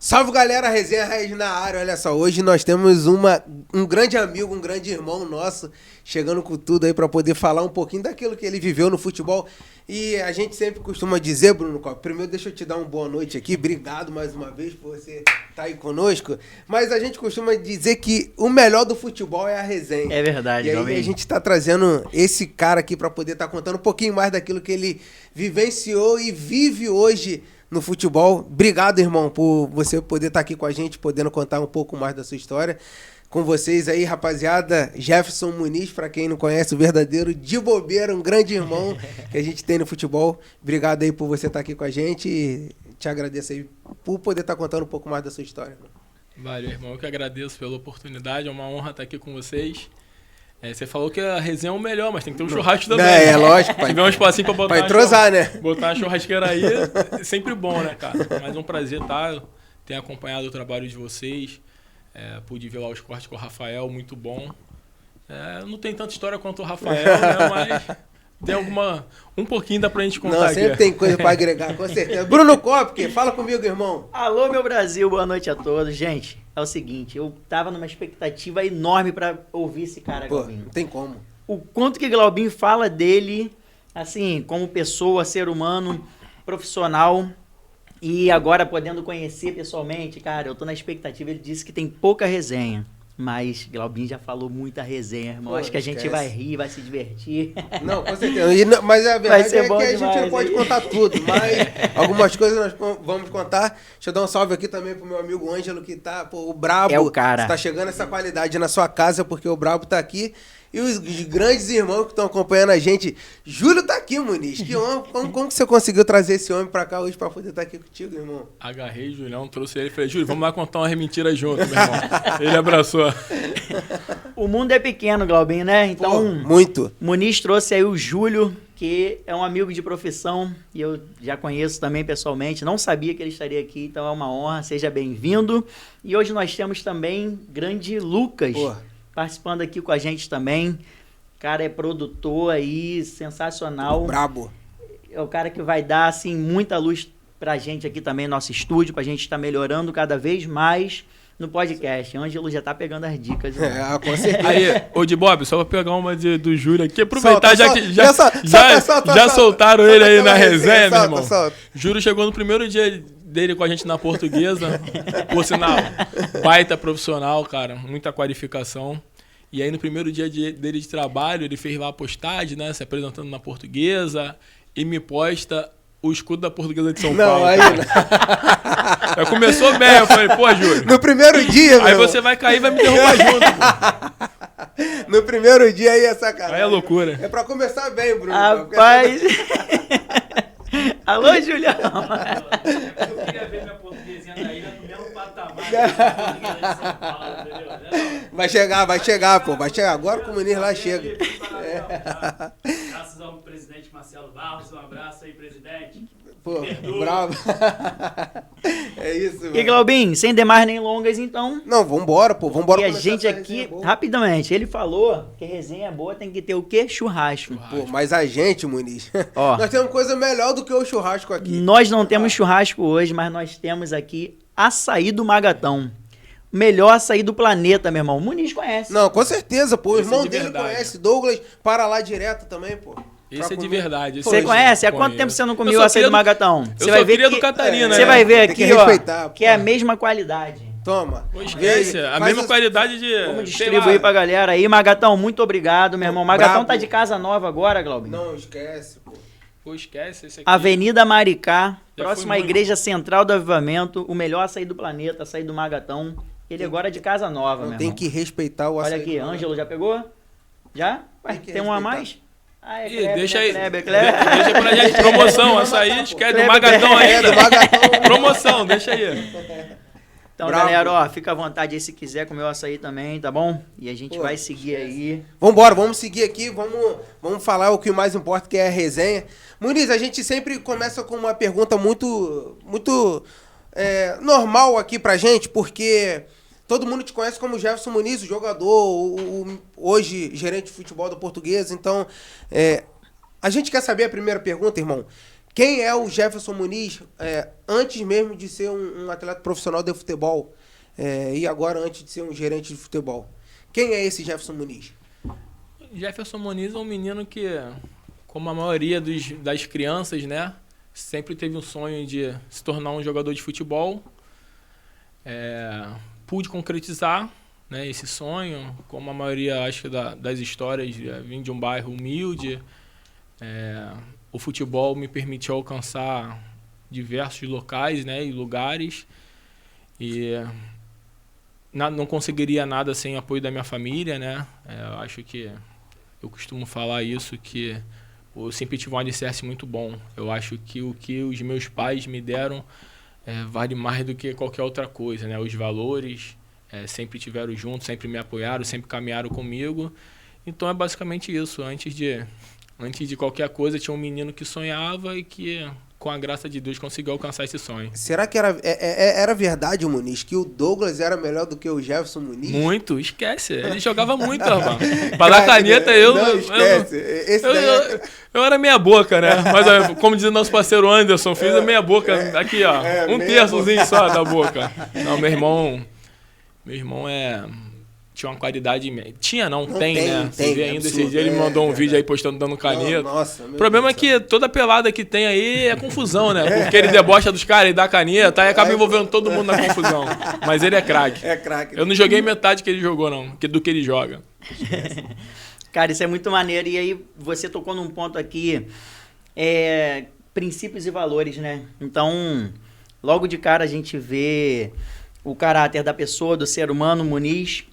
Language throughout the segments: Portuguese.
Salve, galera, Resenha Raiz na área. Olha só, hoje nós temos um grande amigo, um grande irmão nosso, chegando com tudo aí para poder falar um pouquinho daquilo que ele viveu no futebol. E a gente sempre costuma dizer, Bruno Copa, primeiro deixa eu te dar uma boa noite aqui, obrigado mais uma vez por você estar aí conosco, mas a gente costuma dizer que o melhor do futebol é a resenha. É verdade, e aí a gente está trazendo esse cara aqui para poder estar contando um pouquinho mais daquilo que ele vivenciou e vive hoje no futebol. Obrigado, irmão, por você poder estar aqui com a gente, podendo contar um pouco mais da sua história. Com vocês aí, rapaziada, Jefferson Muniz, para quem não conhece, o verdadeiro de bobeira, um grande irmão que a gente tem no futebol. Obrigado aí por você estar aqui com a gente e te agradeço aí por poder estar contando um pouco mais da sua história, irmão. Valeu, irmão. Eu que agradeço pela oportunidade, é uma honra estar aqui com vocês. Você falou que a resenha é o melhor, mas tem que ter um churrasco também. É lógico, pai. Se tiver um espacinho pra botar pra entrosar, né? Botar uma churrasqueira aí, é sempre bom, né, cara? Mas é um prazer ter acompanhado o trabalho de vocês. Pude ver lá os cortes com o Rafael, muito bom. Não tem tanta história quanto o Rafael, né? Mas tem um pouquinho dá pra gente contar. Não, sempre aqui. tem coisa pra agregar, com certeza. Bruno Kopke, fala comigo, irmão. Alô, meu Brasil, boa noite a todos. Gente, é o seguinte, eu tava numa expectativa enorme pra ouvir esse cara, Glaubinho. Não tem como. O quanto que Glaubinho fala dele, assim, como pessoa, ser humano, profissional, e agora podendo conhecer pessoalmente, cara, eu tô na expectativa. Ele disse que tem pouca resenha, mas Glaubinho já falou muita resenha, irmão. Pô, acho que a gente vai rir, vai se divertir. Não, com certeza. Mas a verdade é que a gente não pode contar tudo, mas algumas coisas nós vamos contar. Deixa eu dar um salve aqui também pro meu amigo Ângelo, que tá, o Brabo. É o cara. Tá chegando essa qualidade na sua casa, porque o Brabo tá aqui. E os grandes irmãos que estão acompanhando a gente. Júlio tá aqui, Muniz. Que homem, como que você conseguiu trazer esse homem pra cá hoje pra poder estar aqui contigo, irmão? Agarrei o Julião, trouxe ele e falei, Júlio, vamos lá contar umas mentiras junto, meu irmão. Ele abraçou. O mundo é pequeno, Glaubinho, né? Então, pô, muito. Muniz trouxe aí o Júlio, que é um amigo de profissão, e eu já conheço também pessoalmente. Não sabia que ele estaria aqui, então é uma honra. Seja bem-vindo. E hoje nós temos também grande Lucas. Pô. Participando aqui com a gente também. O cara é produtor aí, sensacional. Brabo. É o cara que vai dar, assim, muita luz pra gente aqui também, nosso estúdio, pra gente estar melhorando cada vez mais no podcast. Ângelo já tá pegando as dicas. Né? Com certeza. Aí, ô de Bob, só vou pegar uma do Júlio aqui, aproveitar, solta, já soltaram ele aí na resenha, meu irmão. Solta. Júlio chegou no primeiro dia dele com a gente na Portuguesa, por sinal, baita profissional, cara, muita qualificação. E aí no primeiro dia dele de trabalho, ele fez lá a postagem, né, se apresentando na Portuguesa, e me posta o escudo da Portuguesa de São Paulo. Aí Já começou bem, eu falei, pô, Júlio. No primeiro dia, meu aí você vai cair e vai me derrubar junto. No primeiro dia aí é sacanagem. Aí é loucura. É pra começar bem, Bruno. Rapaz. Alô, Julião. Eu queria ver minha portuguesinha da ilha no mesmo patamar da portuguesa de São Paulo, entendeu? Vai chegar, pô. Vai chegar. Agora que o Muniz lá chega. Graças ao presidente Marcelo Barros, um abraço aí, presidente. Pô, bravo. É isso, mano. E Glaubinho, sem demais nem longas, então. Não, vambora, pô. Vambora. E a gente aqui, rapidamente, ele falou que resenha boa tem que ter o quê? Churrasco. Pô, mas a gente, Muniz, ó, nós temos coisa melhor do que o churrasco aqui. Nós não temos churrasco hoje, mas nós temos aqui açaí do Magatão. Melhor açaí do planeta, meu irmão. O Muniz conhece. Não, com certeza, pô. O Esse irmão é de dele verdade. conhece. Douglas, para lá direto também, pô. Esse é de verdade. Você conhece? Há quanto tempo você não comeu o açaí do Magatão? Eu só queria do Catarina, Você né? vai ver Tem que aqui, ó, respeitar, que é a mesma qualidade. Toma. Pô, esquece. A mesma qualidade de... Vamos distribuir pra galera aí. Magatão, muito obrigado, meu irmão. Magatão Brabo. tá de casa nova agora, Glaubinho. Não, esquece, pô. Pô, esquece esse aqui. Avenida Maricá, Já próxima à fui muito. Igreja Central do Avivamento, o melhor açaí do planeta, açaí do Magatão. Ele agora é de casa nova, meu Não tem irmão. que respeitar o açaí. Olha aqui, do- Ângelo já pegou? Já? Ué, Tem que tem um a respeitar. mais? Ah, é Ih, Kleber, deixa né? aí. Kleber. Deixa pra gente. Promoção, açaí. Esquece do Kleber, Magatão É, ainda. do Magatão. Promoção, deixa aí. Então, Bravo. galera, ó, fica à vontade aí se quiser comer o açaí também, tá bom? E a gente Pô, vai seguir aí. Vambora, vamos seguir aqui, vamos falar o que mais importa, que é a resenha. Muniz, a gente sempre começa com uma pergunta muito normal aqui pra gente, porque todo mundo te conhece como Jefferson Muniz, o jogador, hoje gerente de futebol da Portuguesa. Então, a gente quer saber a primeira pergunta, irmão. Quem é o Jefferson Muniz antes mesmo de ser um atleta profissional de futebol e agora antes de ser um gerente de futebol? Quem é esse Jefferson Muniz? Jefferson Muniz é um menino que, como a maioria das crianças, né, sempre teve um sonho de se tornar um jogador de futebol. Pude concretizar, né, esse sonho, como a maioria, acho, das histórias, vim de um bairro humilde. O futebol me permitiu alcançar diversos locais, né, e lugares. E não conseguiria nada sem o apoio da minha família, né? Eu acho que eu costumo falar isso, que eu sempre tive um alicerce muito bom. Eu acho que o que os meus pais me deram vale mais do que qualquer outra coisa, né? Os valores sempre estiveram juntos, sempre me apoiaram, sempre caminharam comigo. Então é basicamente isso. Antes de qualquer coisa, tinha um menino que sonhava e que, com a graça de Deus, conseguiu alcançar esse sonho. Será que era verdade, Muniz, que o Douglas era melhor do que o Jefferson Muniz? Muito, esquece. Ele jogava muito, rapaz. Pra dar caneta, Não, esquece. Eu era meia boca, né? Mas, como diz o nosso parceiro Anderson, fiz a meia boca aqui, ó. Um terçozinho só da boca. Não, meu irmão tinha uma qualidade... Tem, né? Você vê ainda esse dia, ele me mandou um vídeo aí postando dando caneta. Nossa, o problema é que toda pelada que tem aí é confusão, né? Porque ele debocha dos caras e dá caneta, aí acaba envolvendo todo mundo na confusão. Mas ele é craque. É craque. Eu não joguei metade que ele jogou, não. Do que ele joga. Cara, isso é muito maneiro. E aí, você tocou num ponto aqui, princípios e valores, né? Então, logo de cara a gente vê o caráter da pessoa, do ser humano, Muniz.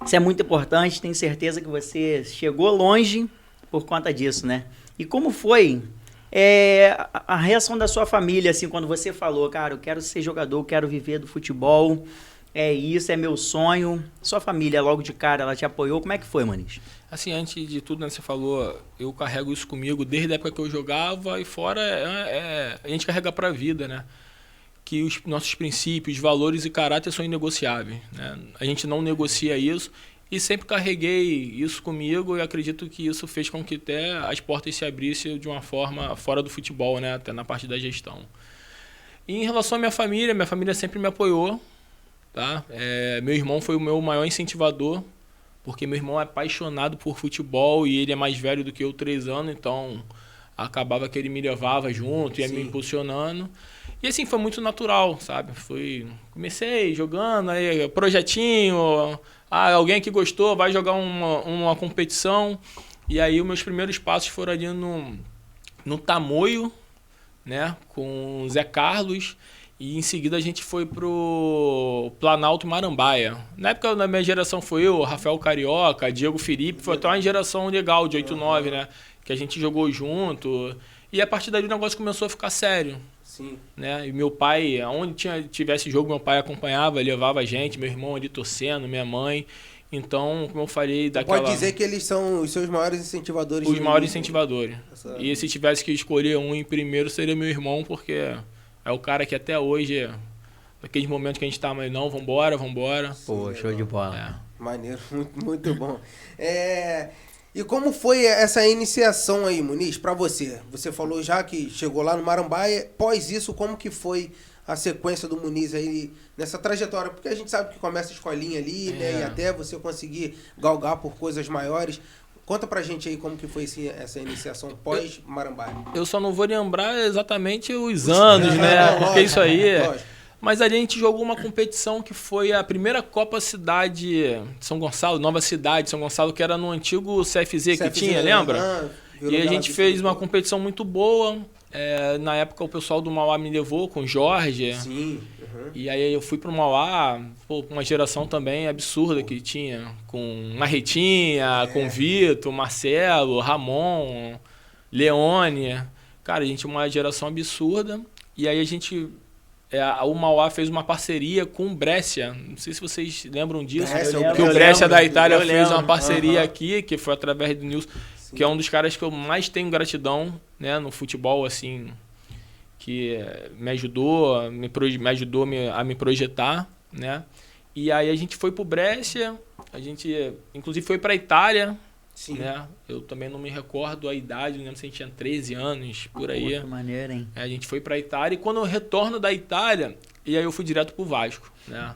Isso é muito importante, tenho certeza que você chegou longe por conta disso, né? E como foi a reação da sua família, assim, quando você falou, cara, eu quero ser jogador, eu quero viver do futebol, isso, é meu sonho. Sua família, logo de cara, ela te apoiou? Como é que foi, Muniz? Assim, antes de tudo, né, você falou, eu carrego isso comigo desde a época que eu jogava e fora a gente carrega pra vida, né? Que os nossos princípios, valores e caráter são inegociáveis, né? A gente não negocia isso e sempre carreguei isso comigo e acredito que isso fez com que até as portas se abrissem de uma forma fora do futebol, né? Até na parte da gestão. E em relação à minha família sempre me apoiou, tá? Meu irmão foi o meu maior incentivador, porque meu irmão é apaixonado por futebol e ele é mais velho do que eu, 3 anos, então acabava que ele me levava junto, ia me impulsionando. E assim, foi muito natural, sabe? Comecei jogando, aí projetinho, alguém que gostou, vai jogar uma competição. E aí os meus primeiros passos foram ali no Tamoio, né? Com o Zé Carlos. E em seguida a gente foi pro Planalto Marambaia. Na época da minha geração foi eu, Rafael Carioca, Diego Felipe, foi até uma geração legal de 8-9, né? Que a gente jogou junto. E a partir daí o negócio começou a ficar sério. Sim. Né? E meu pai, aonde tivesse jogo, meu pai acompanhava, levava a gente, meu irmão ali torcendo, minha mãe. Então, como eu falei, Pode dizer que eles são os seus maiores incentivadores? Os maiores incentivadores. E se tivesse que escolher um em primeiro, seria meu irmão, porque é o cara que até hoje, naqueles momentos que a gente tá, mas não, vambora. Pô, show de bola. Maneiro, muito, muito bom. E como foi essa iniciação aí, Muniz, pra você? Você falou já que chegou lá no Marambaia. Após isso, como que foi a sequência do Muniz aí nessa trajetória? Porque a gente sabe que começa a escolinha ali, né? E até você conseguir galgar por coisas maiores. Conta pra gente aí como que foi essa iniciação pós-Marambaia. Eu só não vou lembrar exatamente os anos, né? Porque isso aí... Mas ali a gente jogou uma competição que foi a primeira Copa Cidade São Gonçalo, Nova Cidade São Gonçalo, que era no antigo CFZ que tinha, lembra? E a gente fez uma competição muito boa. Na época o pessoal do Mauá me levou com o Jorge. Sim. E aí eu fui pro Mauá, uma geração também absurda que tinha, com Marretinha, com Vitor, Marcelo, Ramon, Leone. Cara, a gente tinha uma geração absurda. E aí a gente... o Mauá fez uma parceria com o Brescia. Não sei se vocês lembram disso. Que o Brescia da Itália fez uma parceria aqui, que foi através do Nilson, que é um dos caras que eu mais tenho gratidão, né, no futebol, assim, que me ajudou a me projetar, né? E aí a gente foi pro Brescia, a gente inclusive foi pra Itália, Sim. né? Eu também não me recordo a idade, não lembro se a gente tinha 13 anos, por aí. Que maneiro, hein? A gente foi pra Itália e quando eu retorno da Itália, e aí eu fui direto pro Vasco, né?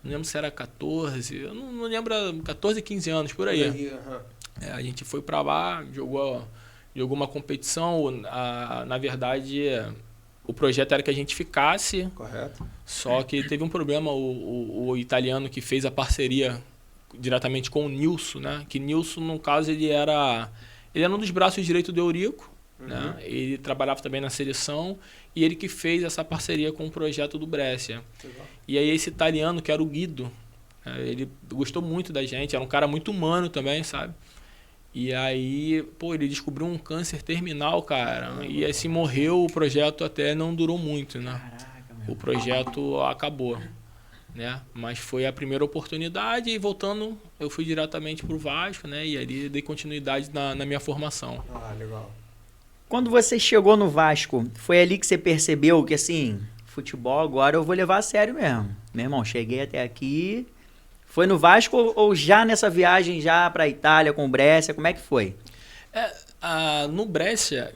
Não lembro se era 14, eu não lembro, 14, 15 anos, por aí. A gente foi pra lá, jogou uma competição, na verdade, o projeto era que a gente ficasse. Correto. Só que teve um problema, o italiano que fez a parceria diretamente com o Nilson, né? Que Nilson, no caso, ele era um dos braços direitos do Eurico, né? Ele trabalhava também na seleção e ele que fez essa parceria com o projeto do Brescia. Legal. E aí esse italiano, que era o Guido, ele gostou muito da gente, era um cara muito humano também, sabe? E aí, pô, ele descobriu um câncer terminal, cara, e assim morreu, o projeto até não durou muito, né? Caraca, meu. O projeto acabou, né? Mas foi a primeira oportunidade e voltando, eu fui diretamente pro Vasco, né? E ali dei continuidade na minha formação. Ah, legal. Quando você chegou no Vasco, foi ali que você percebeu que, assim, futebol agora eu vou levar a sério mesmo. Meu irmão, cheguei até aqui. Foi no Vasco ou já nessa viagem já pra Itália com o Brescia? Como é que foi? No Brescia,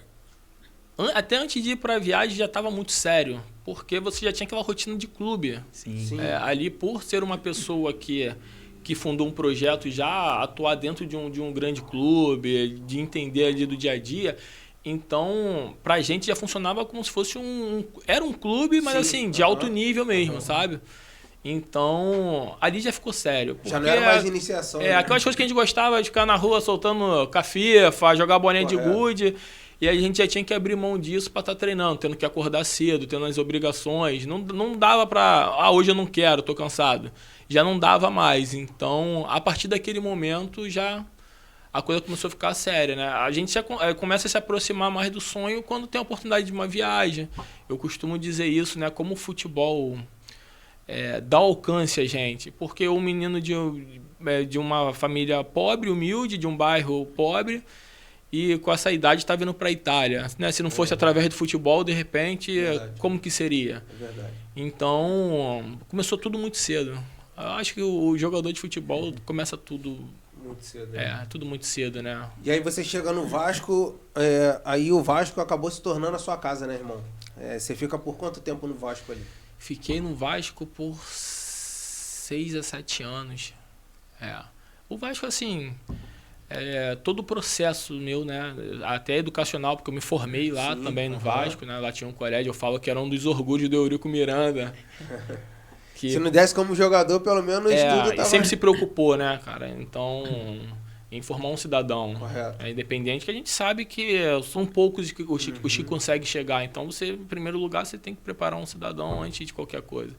até antes de ir para a viagem já estava muito sério, porque você já tinha aquela rotina de clube. Sim. Ali, por ser uma pessoa que fundou um projeto e já atuar dentro de um grande clube, de entender ali do dia a dia, então, pra gente já funcionava como se fosse era um clube, mas assim, de alto nível mesmo, sabe? Então, ali já ficou sério. Já não era mais iniciação. Né? Aquelas coisas que a gente gostava de ficar na rua soltando cafifa, jogar bolinha de gude. E a gente já tinha que abrir mão disso para estar treinando, tendo que acordar cedo, tendo as obrigações. Não dava para... hoje eu não quero, tô cansado. Já não dava mais. Então, a partir daquele momento, já a coisa começou a ficar séria, né? A gente já começa a se aproximar mais do sonho quando tem a oportunidade de uma viagem. Eu costumo dizer isso, né? Como o futebol... dá alcance a gente, porque o menino de uma família pobre, humilde, de um bairro pobre, e com essa idade está vindo para a Itália, né? Se não fosse através do futebol, de repente, como que seria? É verdade. Então, começou tudo muito cedo. Eu acho que o jogador de futebol começa tudo... Muito cedo. Né? tudo muito cedo, né? E aí você chega no Vasco, aí o Vasco acabou se tornando a sua casa, né, irmão? Você fica por quanto tempo no Vasco ali? Fiquei no Vasco por 6 a 7 anos. O Vasco, assim, todo o processo meu, né? Até educacional, porque eu me formei lá também no Vasco, né? Lá tinha um colégio, eu falo que era um dos orgulhos do Eurico Miranda. Se não desse como jogador, pelo menos tudo tava... sempre se preocupou, né, cara? Então, em formar um cidadão. Correto. Independente, que a gente sabe que são poucos os que conseguem chegar. Então, você, em primeiro lugar, você tem que preparar um cidadão antes de qualquer coisa.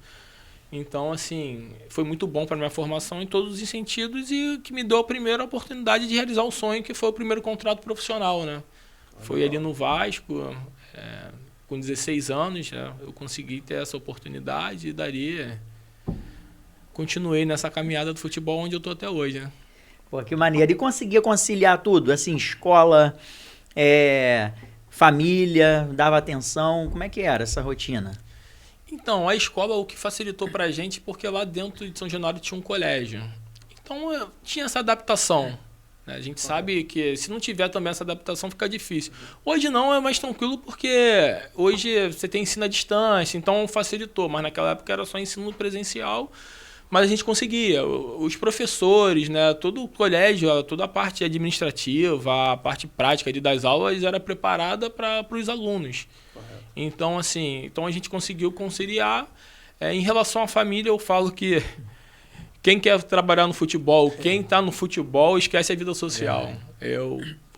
Então, assim, foi muito bom para minha formação em todos os sentidos e que me deu a primeira oportunidade de realizar o sonho, que foi o primeiro contrato profissional, né? Foi ali no Vasco, com 16 anos, né? Eu consegui ter essa oportunidade e dali continuei nessa caminhada do futebol onde eu tô até hoje, né? Pô, que maneiro. E conseguia conciliar tudo? Assim, escola, família, dava atenção. Como é que era essa rotina? Então, a escola, o que facilitou pra gente, porque lá dentro de São Januário tinha um colégio. Então, tinha essa adaptação. Né? A gente sabe que se não tiver também essa adaptação, fica difícil. Hoje não, é mais tranquilo, porque hoje você tem ensino à distância, então facilitou. Mas naquela época era só ensino presencial. Mas a gente conseguia, os professores, né, todo o colégio, toda a parte administrativa, a parte prática das aulas era preparada para os alunos. Correto. Então, assim, a gente conseguiu conciliar. Em relação à família, eu falo que quem quer trabalhar no futebol, quem está no futebol, esquece a vida social.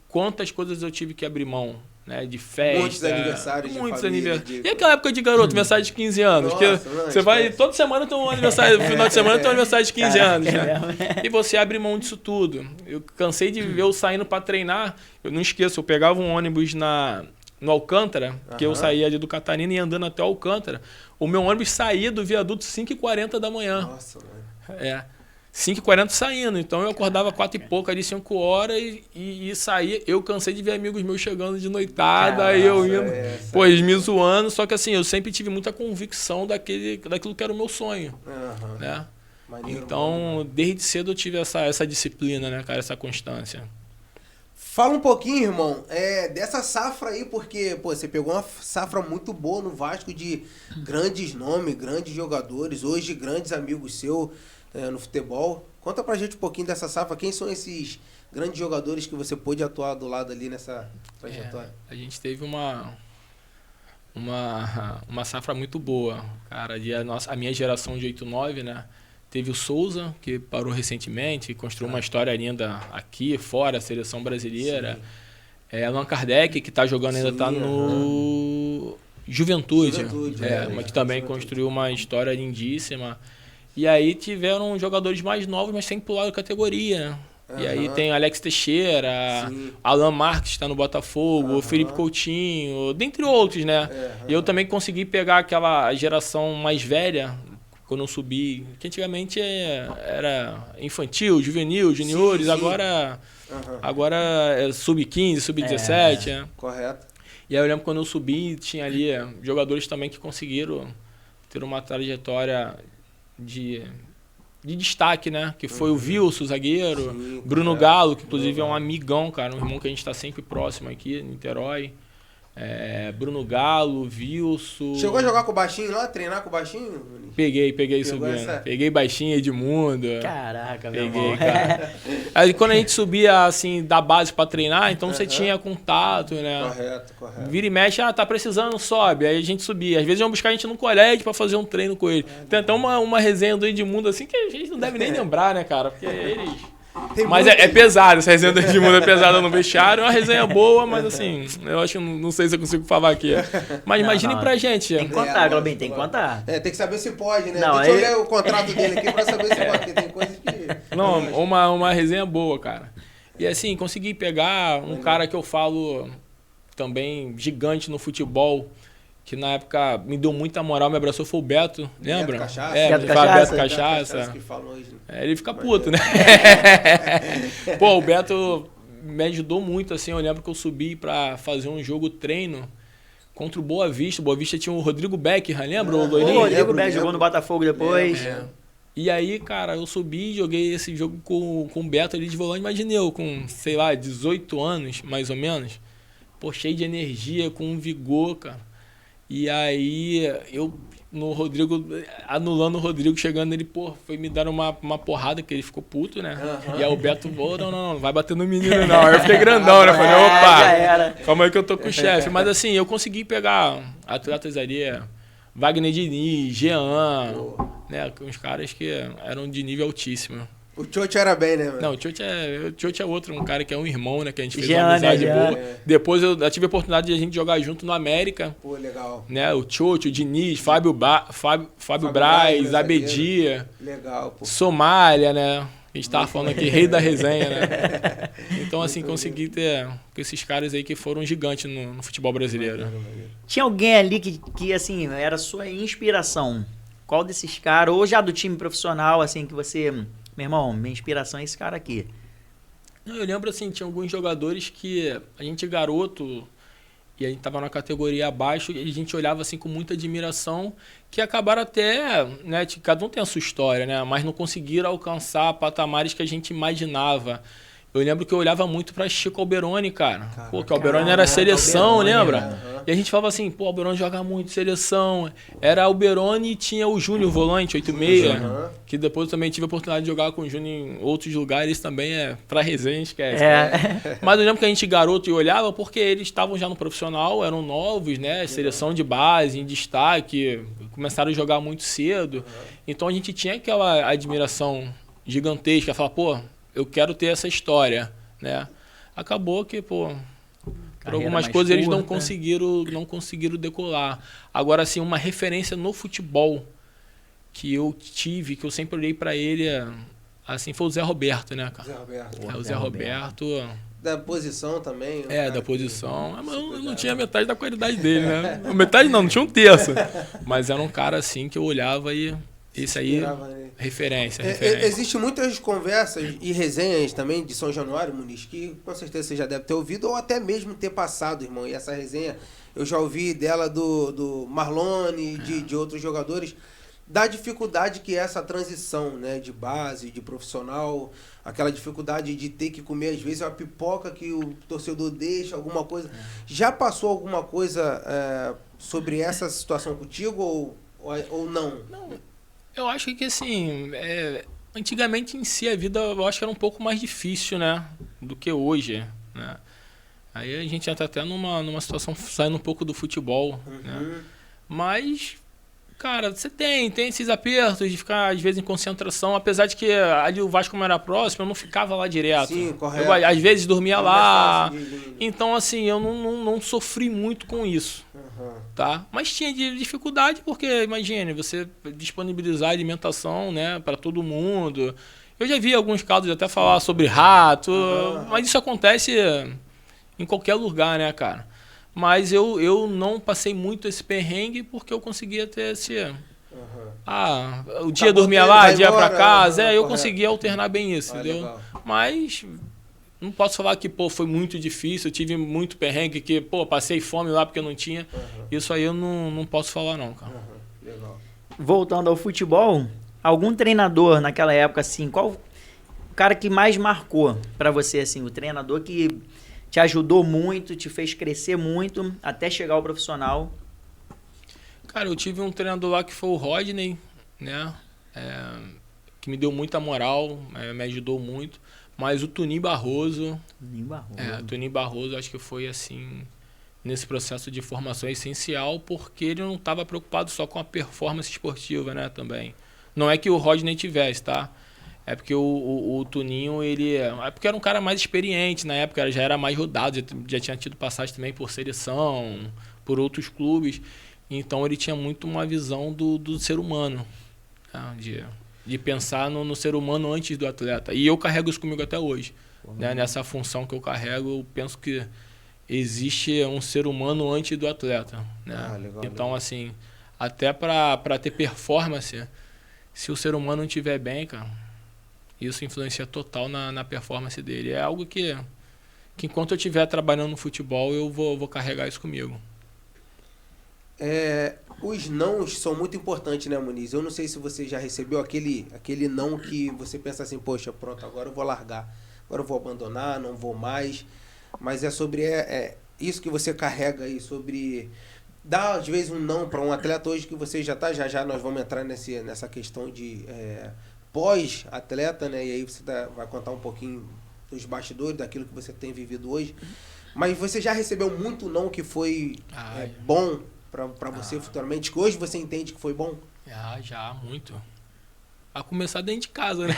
Quantas coisas eu tive que abrir mão. Né, de festa. Muitos aniversários muitos de família. E aquela época de garoto, aniversário de 15 anos. Nossa, que você vai, toda semana tem um aniversário, no final de semana tem um aniversário de 15 anos. Né? E você abre mão disso tudo. Eu cansei de ver eu saindo para treinar. Eu não esqueço, eu pegava um ônibus no Alcântara, que eu saía ali do Catarina e ia andando até o Alcântara. O meu ônibus saía do viaduto 5h40 da manhã. Nossa, mano. 5h40 saindo, então eu acordava 4 e pouco, ali 5 horas e saía. Eu cansei de ver amigos meus chegando de noitada, aí eu indo, eles me zoando, só que assim, eu sempre tive muita convicção daquilo que era o meu sonho, né? Maneiro, então, desde cedo eu tive essa disciplina, né, cara, essa constância. Fala um pouquinho, irmão, dessa safra aí, porque, pô, você pegou uma safra muito boa no Vasco de grandes nomes, grandes jogadores, hoje grandes amigos seus no futebol. Conta pra gente um pouquinho dessa safra, quem são esses grandes jogadores que você pôde atuar do lado ali nessa trajetória? A gente teve uma safra muito boa, cara, a minha geração de 8-9, né? Teve o Souza, que parou recentemente, construiu uma história linda aqui, fora, a seleção brasileira. Allan Kardec, que está jogando, ainda está no Juventude. Mas que também construiu uma história lindíssima. E aí tiveram jogadores mais novos, mas sem pular de categoria, né? E aí tem Alex Teixeira, Alan Marques está no Botafogo, Felipe Coutinho, dentre outros, né? E eu também consegui pegar aquela geração mais velha, quando eu subi, que antigamente era infantil, juvenil, juniores, agora é sub-15, sub-17. né? Correto. E aí eu lembro quando eu subi, tinha ali jogadores também que conseguiram ter uma trajetória de destaque, né? Que foi o Wilson, o zagueiro, Bruno Galo, que inclusive é um amigão, cara, um irmão que a gente está sempre próximo aqui, em Niterói. Bruno Galo, Wilson. Chegou a jogar com o baixinho lá, treinar com o baixinho? Peguei subindo. Peguei baixinho, Edmundo. Caraca, meu Peguei, irmão. cara. Aí quando a gente subia assim da base pra treinar, então você tinha contato, né? Correto. Vira e mexe, tá precisando, sobe. Aí a gente subia. Às vezes iam buscar a gente no colégio pra fazer um treino com ele. Tem até uma resenha do Edmundo assim que a gente não deve nem lembrar, né, cara? Porque eles... Mas é pesado, essa resenha do Edmundo é pesada no vestiário, é uma resenha boa, mas assim, eu acho que não sei se eu consigo falar aqui. Mas imagine pra gente. Tem que contar, Globinho, tem que contar. Tem que saber se pode, né? Não, Deixa eu ler o contrato dele aqui pra saber se pode, porque tem coisas que... Não, uma resenha boa, cara. E assim, consegui pegar um cara que eu falo também gigante no futebol, que na época me deu muita moral, me abraçou, foi o Beto, lembra? Beto Cachaça. Beto Cachaça. Que fala hoje, né? Ele fica puto, né? Pô, o Beto me ajudou muito, assim, eu lembro que eu subi pra fazer um jogo treino contra o Boa Vista. O Boa Vista tinha o Rodrigo Beckham, lembra? O loirinho? O Rodrigo Beckham jogou no Botafogo depois. E aí, cara, eu subi e joguei esse jogo com o Beto ali de volante, imaginei eu com, sei lá, 18 anos, mais ou menos. Pô, cheio de energia, com um vigor, cara. E aí, eu, no Rodrigo, anulando o Rodrigo, chegando ele, pô, foi me dar uma porrada, que ele ficou puto, né? E aí o Beto, pô, não, vai bater no menino, não. Aí eu fiquei grandão, né? Falei, opa, calma aí que eu tô com o chefe. Mas assim, eu consegui pegar atletas ali, Wagner Diniz, Jean, né? Uns caras que eram de nível altíssimo. O Tchotch era bem, né, mano? Não, o Tchotch é outro, um cara que é um irmão, né? Que a gente fez uma amizade boa. Depois eu tive a oportunidade de a gente jogar junto no América. Pô, legal. Né? O Tchotch, o Diniz, Fábio Braz, Abedia. Legal, pô. Somália, né? A gente tava falando aqui, rei da resenha, né? Então, assim, consegui ter com esses caras aí que foram gigantes no futebol brasileiro. Tinha alguém ali que, assim, era sua inspiração? Qual desses caras, ou já do time profissional, assim, que você... Meu irmão, minha inspiração é esse cara aqui. Eu lembro, assim, tinha alguns jogadores que a gente garoto e a gente tava na categoria abaixo e a gente olhava, assim, com muita admiração, que acabaram até, né, cada um tem a sua história, né, mas não conseguiram alcançar patamares que a gente imaginava. Eu lembro que eu olhava muito pra Chico Alberoni, cara. Pô, que o Alberoni era seleção, lembra? E a gente falava assim, pô, o Alberoni joga muito seleção. Era Alberoni e tinha o Júnior volante, 86, que depois eu também tive a oportunidade de jogar com o Júnior em outros lugares, também pra resenha, esquece. Mas eu lembro que a gente garoto e olhava porque eles estavam já no profissional, eram novos, né? Seleção de base, em destaque, começaram a jogar muito cedo. Então a gente tinha aquela admiração gigantesca, falar, pô, eu quero ter essa história, né? Acabou que, pô, por algumas coisas eles não conseguiram decolar. Agora, assim, uma referência no futebol que eu tive, que eu sempre olhei pra ele, assim, foi o Zé Roberto, né, cara? Zé Roberto. O Zé Roberto... Da posição também. Da posição. Mas eu não tinha metade da qualidade dele, né? Metade não tinha um terço. Mas era um cara, assim, que eu olhava e... Isso aí, referência. Existem muitas conversas e resenhas também de São Januário, Muniz, que com certeza você já deve ter ouvido ou até mesmo ter passado, irmão. E essa resenha eu já ouvi dela do Marlone, de outros jogadores, da dificuldade que é essa transição, né, de base, de profissional, aquela dificuldade de ter que comer, às vezes, uma pipoca que o torcedor deixa, alguma coisa. Já passou alguma coisa sobre essa situação contigo ou não? Não, eu acho que, assim, antigamente em si a vida, eu acho que era um pouco mais difícil, né, do que hoje, né. Aí a gente já tá até numa situação saindo um pouco do futebol, né. Mas, cara, você tem esses apertos de ficar, às vezes, em concentração, apesar de que ali o Vasco, como era próximo, eu não ficava lá direto. Sim, correto. Eu, às vezes, dormia lá. Mais fácil de- Então, assim, eu não sofri muito com isso, tá? Mas tinha dificuldade porque, imagine, você disponibilizar alimentação, né, para todo mundo. Eu já vi alguns casos até falar sobre rato, mas isso acontece em qualquer lugar, né, cara? Mas eu não passei muito esse perrengue porque eu conseguia ter esse... o dia Acabou dormia tendo, lá, vai dia embora, pra casa, eu correto. conseguia alternar bem isso, entendeu? Legal. Mas não posso falar que, pô, foi muito difícil, eu tive muito perrengue, que, pô, passei fome lá porque eu não tinha. Isso aí eu não posso falar não, cara. Legal. Voltando ao futebol, algum treinador naquela época, assim, qual o cara que mais marcou pra você, assim, o treinador que te ajudou muito, te fez crescer muito até chegar ao profissional? Cara, eu tive um treinador lá que foi o Rodney, né? Que me deu muita moral, me ajudou muito. Mas o Toninho Barroso... o Toninho Barroso acho que foi, assim, nesse processo de formação essencial, porque ele não estava preocupado só com a performance esportiva, né, também. Não é que o Rodney tivesse, tá? É porque o Toninho, ele... É porque era um cara mais experiente na época, já era mais rodado, já tinha tido passagem também por seleção, por outros clubes. Então ele tinha muito uma visão do ser humano, tá? De pensar no ser humano antes do atleta. E eu carrego isso comigo até hoje. Né? Nessa função que eu carrego, eu penso que existe um ser humano antes do atleta. Né? Legal, então, legal. assim, até para ter performance, se o ser humano não estiver bem, cara, isso influencia total na performance dele. É algo que enquanto eu estiver trabalhando no futebol, eu vou carregar isso comigo. Os nãos são muito importantes, né, Muniz? Eu não sei se você já recebeu aquele não que você pensa assim, poxa, pronto, agora eu vou largar, agora eu vou abandonar, não vou mais. Mas é sobre isso que você carrega aí, sobre dar às vezes um não para um atleta hoje que você já tá, já nós vamos entrar nessa questão de pós-atleta, né? E aí você vai contar um pouquinho dos bastidores, daquilo que você tem vivido hoje. Mas você já recebeu muito não que foi bom para você futuramente, que hoje você entende que foi bom? Já, muito. A começar dentro de casa, né?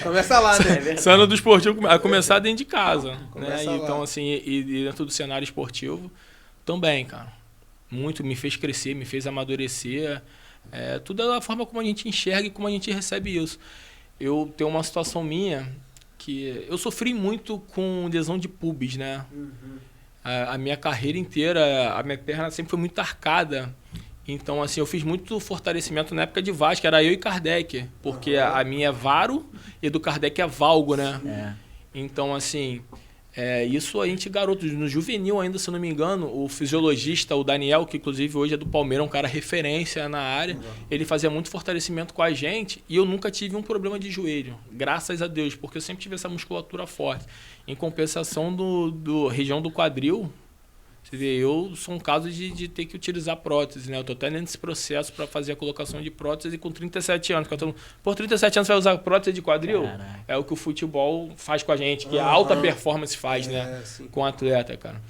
Começa lá, né? Saindo do esportivo, a começar dentro de casa. Né? Começa lá. Então, assim, e dentro do cenário esportivo também, cara. Muito, me fez crescer, me fez amadurecer. Tudo é da forma como a gente enxerga e como a gente recebe isso. Eu tenho uma situação minha que eu sofri muito com lesão de pubis, né? A minha carreira inteira, a minha perna sempre foi muito arcada. Então, assim, eu fiz muito fortalecimento na época de Vasco, era eu e Kardec, porque a minha é varo e do Kardec é valgo, né? Então, assim, isso a gente, garoto, no juvenil ainda, se eu não me engano, o fisiologista, o Daniel, que inclusive hoje é do Palmeiras, um cara referência na área, ele fazia muito fortalecimento com a gente e eu nunca tive um problema de joelho, graças a Deus, porque eu sempre tive essa musculatura forte. Em compensação do região do quadril, você vê, eu sou um caso de ter que utilizar prótese, né? Eu tô até nesse processo para fazer a colocação de prótese com 37 anos. Por 37 anos você vai usar prótese de quadril? Caraca. É o que o futebol faz com a gente, que a alta performance faz, né? Sim. Com o atleta, cara.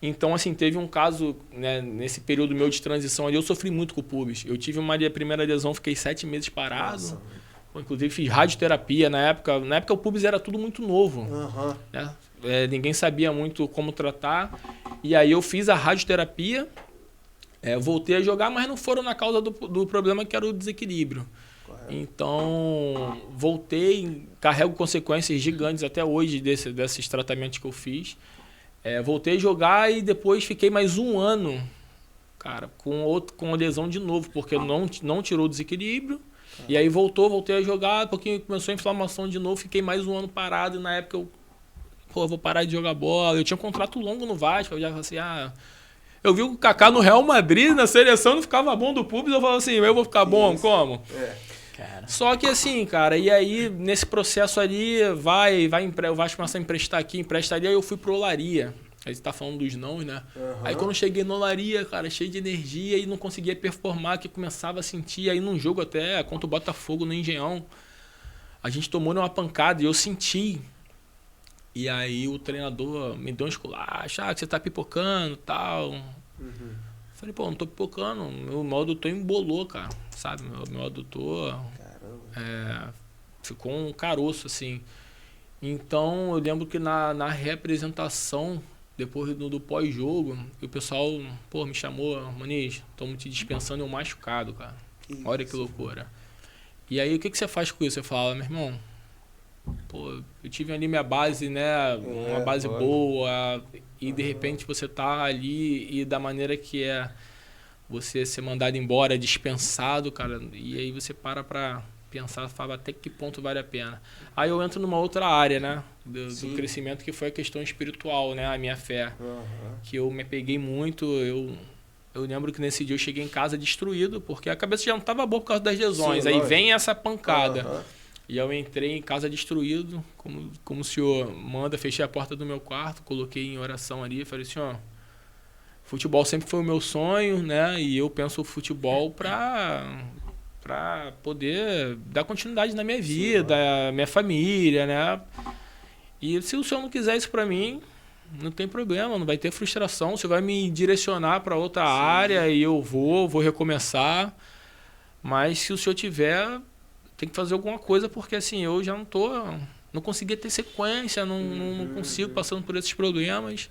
Então, assim, teve um caso, né, nesse período meu de transição ali, eu sofri muito com o pubis. Eu tive uma primeira lesão, fiquei 7 meses parado. Inclusive fiz radioterapia na época. Na época o pubis era tudo muito novo. Né? Ninguém sabia muito como tratar. E aí eu fiz a radioterapia, voltei a jogar, mas não foram na causa do problema que era o desequilíbrio. Correto. Então, voltei, carrego consequências gigantes até hoje desses tratamentos que eu fiz. Voltei a jogar e depois fiquei mais um ano, cara, com lesão de novo, porque não tirou o desequilíbrio. E aí voltei a jogar, porque começou a inflamação de novo, fiquei mais um ano parado, e na época eu vou parar de jogar bola. Eu tinha um contrato longo no Vasco, eu já falei assim, Eu vi o Kaká no Real Madrid, na seleção, não ficava bom do público, eu falava assim, eu vou ficar bom, como? Cara. Só que assim, cara, e aí nesse processo ali, o Vasco começa a emprestar aqui, empresta ali, aí eu fui pro Olaria. Aí você tá falando dos não, né? Aí quando eu cheguei no Olaria, cara, cheio de energia e não conseguia performar, que começava a sentir, aí num jogo até contra o Botafogo no Engenhão, a gente tomou uma pancada e eu senti. E aí o treinador me deu um esculacho, que você tá pipocando e tal. Falei, pô, não tô pipocando, meu adutor embolou, cara, sabe? Meu adutor ficou um caroço, assim. Então, eu lembro que na representação, depois do pós-jogo, o pessoal, pô, me chamou, Muniz, estamos te dispensando um machucado, cara. Olha que loucura. E aí, o que você faz com isso? Você fala, meu irmão, pô, eu tive ali minha base, né, uma base boa, e de repente você tá ali e da maneira que é você ser mandado embora, dispensado, cara, e aí você para pra pensar, fala até que ponto vale a pena. Aí eu entro numa outra área, né, do crescimento, que foi a questão espiritual, né, a minha fé, que eu me apeguei muito, eu lembro que nesse dia eu cheguei em casa destruído, porque a cabeça já não estava boa por causa das lesões, aí vem essa pancada. E eu entrei em casa destruído, como o senhor manda, fechei a porta do meu quarto, coloquei em oração ali, falei assim, ó, futebol sempre foi o meu sonho, né, e eu penso o futebol para poder dar continuidade na minha vida, minha família, né, e se o senhor não quiser isso para mim, não tem problema, não vai ter frustração, você vai me direcionar para outra área e eu vou recomeçar, mas se o senhor tiver, tem que fazer alguma coisa, porque assim, eu já não conseguia ter sequência, não consigo, passando por esses problemas.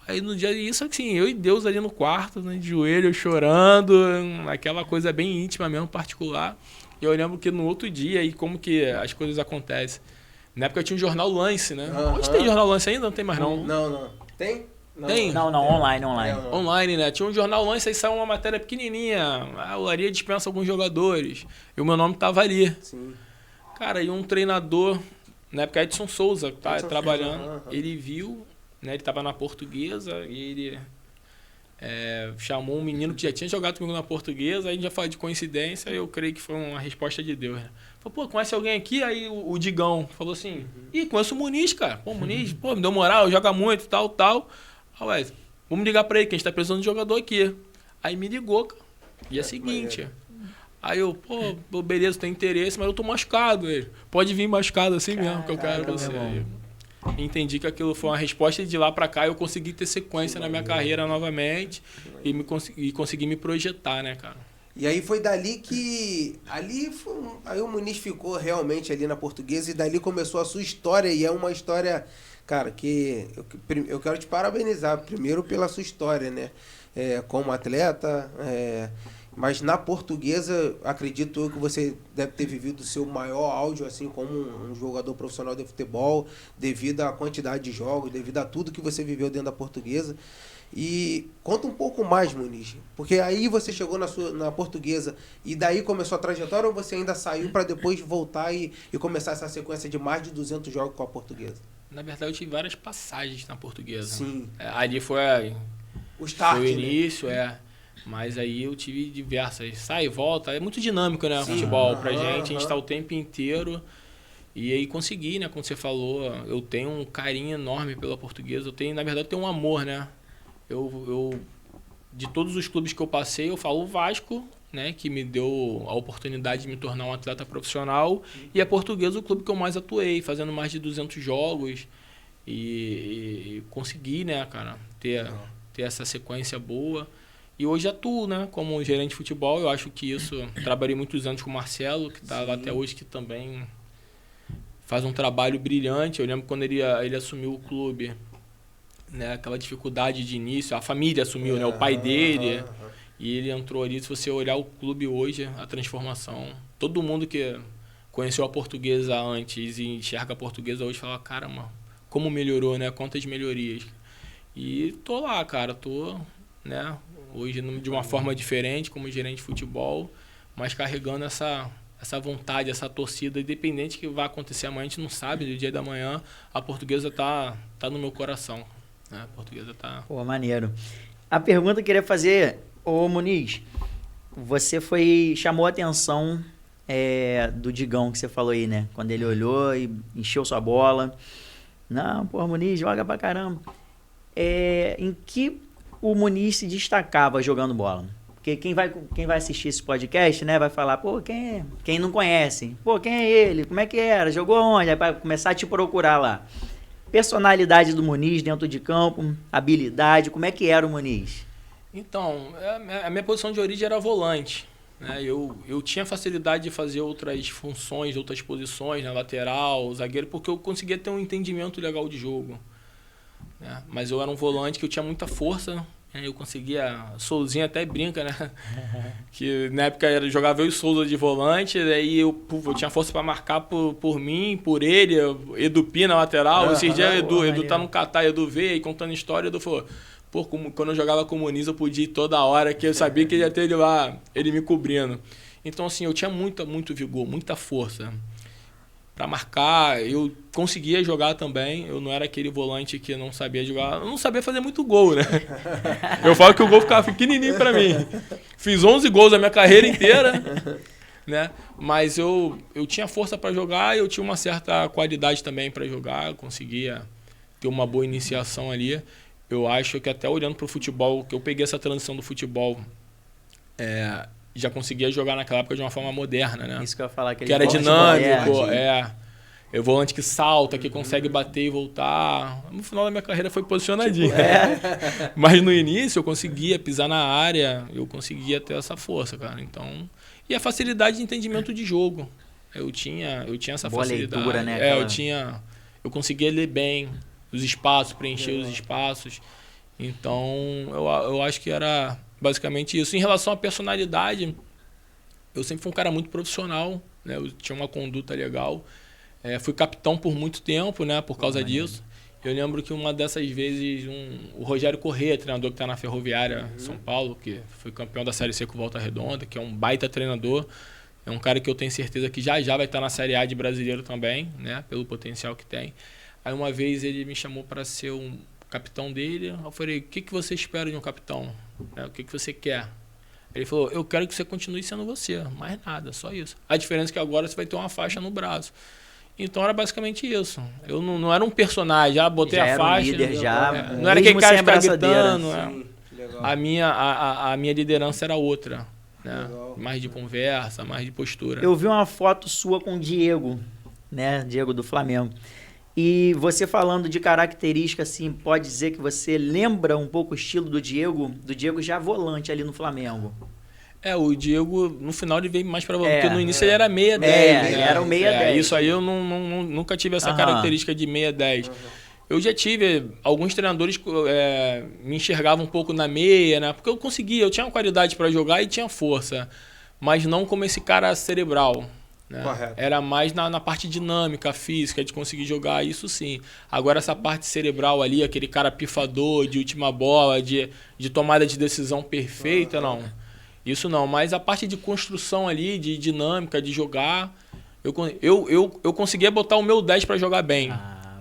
Aí no dia disso, assim, eu e Deus ali no quarto, né, de joelho, chorando, aquela coisa bem íntima mesmo, particular. E eu lembro que no outro dia, aí como que as coisas acontecem. Na época eu tinha um jornal Lance, né? Hoje tem jornal Lance ainda? Não tem mais não? Não. Tem? Tem? Não, online. Online, né? Tinha um jornal Lance, aí saiu uma matéria pequenininha. A Olaria dispensa alguns jogadores. E o meu nome tava ali. Sim. Cara, e um treinador, na época Edson Souza, tá trabalhando, ele viu, né? Ele tava na Portuguesa e ele chamou um menino que já tinha jogado comigo na Portuguesa, aí a gente já falou de coincidência, eu creio que foi uma resposta de Deus, né? Falou, pô, conhece alguém aqui? Aí o Digão falou assim, conheço o Muniz, cara. Pô, Muniz, pô, me deu moral, joga muito, tal. Ah, ué, vamos ligar pra ele, que a gente tá precisando de jogador aqui. Aí me ligou, cara. E é o seguinte, aí eu, pô, beleza, tem interesse, mas eu tô machucado. Ele, pode vir machucado assim mesmo, que eu quero você. Entendi que aquilo foi uma resposta, e de lá pra cá eu consegui ter sequência na minha carreira novamente e consegui me projetar, né, cara? E aí foi dali que... Aí o Muniz ficou realmente ali na Portuguesa e dali começou a sua história. E é uma história, cara, que eu quero te parabenizar primeiro pela sua história, né? Como atleta, mas na Portuguesa, acredito eu que você deve ter vivido o seu maior áudio, assim, como um jogador profissional de futebol, devido à quantidade de jogos, devido a tudo que você viveu dentro da Portuguesa. E conta um pouco mais, Muniz, porque aí você chegou na Portuguesa e daí começou a trajetória, ou você ainda saiu para depois voltar e começar essa sequência de mais de 200 jogos com a Portuguesa? Na verdade, eu tive várias passagens na Portuguesa. Sim. Ali foi o start, foi o início, mas aí eu tive diversas. Sai e volta, é muito dinâmico, né, Sim. futebol pra gente, a gente tá o tempo inteiro. E aí consegui, né, como você falou, eu tenho um carinho enorme pela Portuguesa, na verdade, eu tenho um amor, né. Eu de todos os clubes que eu passei, eu falo o Vasco, né, que me deu a oportunidade de me tornar um atleta profissional, e a Portuguesa, o clube que eu mais atuei, fazendo mais de 200 jogos, e consegui, né, cara, ter essa sequência boa. E hoje atuo, né, como gerente de futebol. Eu acho que isso... Trabalhei muitos anos com o Marcelo, que está lá até hoje, que também faz um trabalho brilhante. Eu lembro quando ele assumiu o clube, né, aquela dificuldade de início. A família assumiu, né, o pai dele. E ele entrou ali. Se você olhar o clube hoje, a transformação... Todo mundo que conheceu a Portuguesa antes e enxerga a Portuguesa hoje fala, caramba, como melhorou, né? Quantas melhorias. E tô lá, cara. Tô, né... Hoje de uma forma diferente, como gerente de futebol, mas carregando essa vontade, essa torcida, independente que vai acontecer amanhã, a gente não sabe, do dia da manhã, a Portuguesa tá no meu coração. Né? A Portuguesa tá... Pô, maneiro. A pergunta que eu queria fazer, ô Muniz, você chamou a atenção do Digão que você falou aí, né? Quando ele olhou e encheu sua bola. Não, pô, Muniz joga pra caramba. Em que o Muniz se destacava jogando bola? Porque quem vai assistir esse podcast, né, vai falar, pô, quem não conhece? Pô, quem é ele? Como é que era? Jogou onde? Aí vai começar a te procurar lá. Personalidade do Muniz dentro de campo, habilidade, como é que era o Muniz? Então, a minha posição de origem era volante, né? Eu tinha facilidade de fazer outras funções, outras posições, na lateral, zagueiro, porque eu conseguia ter um entendimento legal de jogo, né? Mas eu era um volante que eu tinha muita força, eu conseguia... Souzinho até brinca, né? Que na época jogava eu e Souza de volante, daí eu tinha força para marcar por mim, por ele, Edu Pi na lateral. Esses dias Edu tá no Catar, Edu veio, contando história, Edu falou... Pô, quando eu jogava com o Muniz, eu podia ir toda hora, que eu sabia que ele ia ter ele lá, ele me cobrindo. Então, assim, eu tinha muito vigor, muita força para marcar. Eu conseguia jogar também. Eu não era aquele volante que não sabia jogar. Eu não sabia fazer muito gol, né? Eu falo que o gol ficava pequenininho para mim. Fiz 11 gols a minha carreira inteira, né? Mas eu tinha força para jogar e eu tinha uma certa qualidade também para jogar. Eu conseguia ter uma boa iniciação ali. Eu acho que até olhando para o futebol, que eu peguei essa transição do futebol, já conseguia jogar naquela época de uma forma moderna, né? Isso que eu ia falar. Que era dinâmico, Eu volante que salta, que consegue bater e voltar. No final da minha carreira foi posicionadinho. Mas no início eu conseguia pisar na área, eu conseguia ter essa força, cara. Então, e a facilidade de entendimento de jogo. Eu tinha essa boa facilidade. Leitura, né? Eu conseguia ler bem os espaços, preencher os espaços. Então, eu acho que era basicamente isso. Em relação à personalidade, eu sempre fui um cara muito profissional, né? Eu tinha uma conduta legal. Fui capitão por muito tempo, né? Por causa disso. Eu lembro que uma dessas vezes, o Rogério Corrêa, treinador que está na Ferroviária São Paulo, que foi campeão da Série C com Volta Redonda, que é um baita treinador. É um cara que eu tenho certeza que já vai estar na Série A de brasileiro também, né? Pelo potencial que tem. Aí uma vez ele me chamou para ser um capitão dele. Eu falei, o que você espera de um capitão? O que você quer? Ele falou, eu quero que você continue sendo você, mais nada, só isso. A diferença é que agora você vai ter uma faixa no braço. Então era basicamente isso. Eu não era um personagem, botei já a faixa. Líder, não era aquele cara que ficava gritando. Sim, a minha liderança era outra. Né? Mais de conversa, mais de postura. Eu vi uma foto sua com o Diego, né? Diego do Flamengo. E você falando de característica, assim, pode dizer que você lembra um pouco o estilo do Diego já volante ali no Flamengo. O Diego, no final, ele veio mais para volante, porque no início ele era 6-10. Né? Era o 6-10. Isso aí eu nunca tive essa característica de 6-10. Eu já tive, alguns treinadores me enxergavam um pouco na meia, né? Porque eu tinha qualidade para jogar e tinha força, mas não como esse cara cerebral. Né? Era mais na parte dinâmica, física, de conseguir jogar, isso sim. Agora essa parte cerebral ali, aquele cara pifador, de última bola, de tomada de decisão perfeita, não. Isso não, mas a parte de construção ali, de dinâmica, de jogar, eu conseguia botar o meu 10 para jogar bem.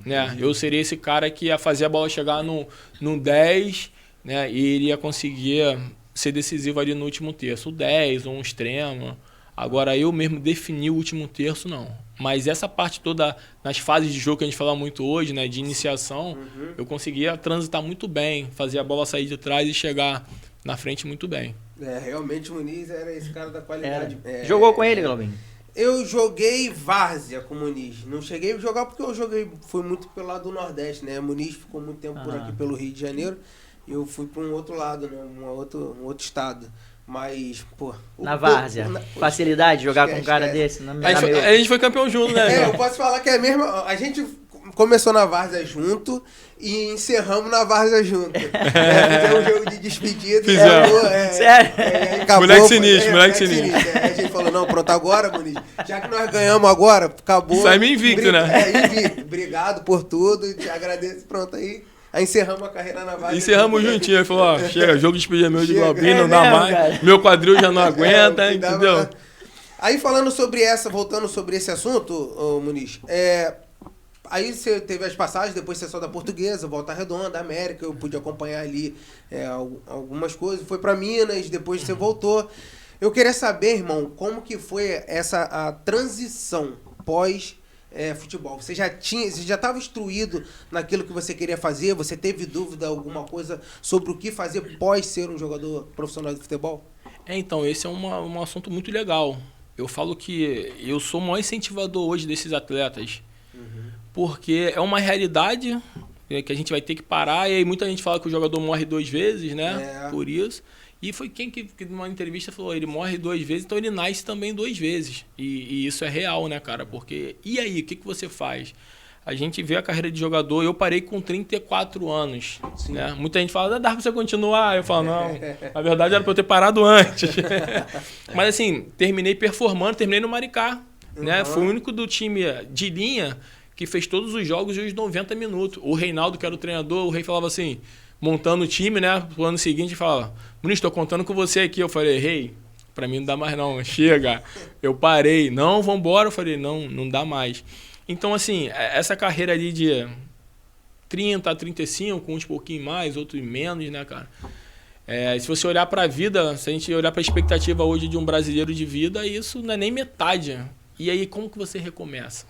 Né? Eu seria esse cara que ia fazer a bola chegar no 10, né? E ele ia conseguir ser decisivo ali no último terço. O 10, ou um extremo. Agora, eu mesmo definir o último terço, não. Mas essa parte toda, nas fases de jogo que a gente fala muito hoje, né, de iniciação, eu conseguia transitar muito bem, fazer a bola sair de trás e chegar na frente muito bem. Realmente o Muniz era esse cara da qualidade. Jogou com ele, Globinho? Eu joguei várzea com o Muniz. Não cheguei a jogar porque fui muito pelo lado do Nordeste, né? O Muniz ficou muito tempo por aqui pelo Rio de Janeiro. Eu fui para um outro lado, né? Um outro estado. Mas, pô... Na várzea. Facilidade de jogar com um cara desse? A gente foi campeão junto, né? Eu posso falar que é mesmo... A gente começou na várzea junto e encerramos na várzea junto. Fizemos um jogo de despedida. Sério? Acabou, moleque sinistro, moleque sinistro. A gente falou, não, pronto, agora, Muniz. Já que nós ganhamos agora, acabou. Saímos invicto, né? Invicto. Obrigado por tudo, te agradeço. Pronto, aí encerramos a carreira na várzea. Encerramos juntinho. Aí falou, chega, jogo de despedida meu de Globinho, não dá mais. Cara. Meu quadril já não aguenta, entendeu? Aí voltando sobre esse assunto, Muniz, Aí você teve as passagens, depois você saiu da Portuguesa, Volta Redonda, América, eu pude acompanhar ali algumas coisas. Foi para Minas, depois você voltou. Eu queria saber, irmão, como que foi a transição pós futebol? Você já estava instruído naquilo que você queria fazer? Você teve dúvida, alguma coisa sobre o que fazer pós ser um jogador profissional de futebol? Então, esse é um assunto muito legal. Eu falo que eu sou o maior incentivador hoje desses atletas. Porque é uma realidade que a gente vai ter que parar. E aí muita gente fala que o jogador morre 2 vezes, né? Por isso. E foi quem que numa entrevista falou, ele morre 2 vezes, então ele nasce também 2 vezes. E isso é real, né, cara? Porque, e aí, o que você faz? A gente vê a carreira de jogador, eu parei com 34 anos, né? Muita gente fala, dá pra você continuar? Eu falo, não, na verdade era pra eu ter parado antes. Mas assim, terminei performando, terminei no Maricá, né? Fui o único do time de linha que fez todos os jogos e os 90 minutos. O Reinaldo, que era o treinador, o Rei falava assim, montando o time, né? Pro ano seguinte, falava, Muniz, tô contando com você aqui. Eu falei, Rei, pra mim não dá mais não, chega. Eu parei, não, vambora. Eu falei, não dá mais. Então, assim, essa carreira ali de 30 a 35, uns pouquinho mais, outros menos, né, cara? Se você olhar pra vida, se a gente olhar pra expectativa hoje de um brasileiro de vida, isso não é nem metade. E aí, como que você recomeça?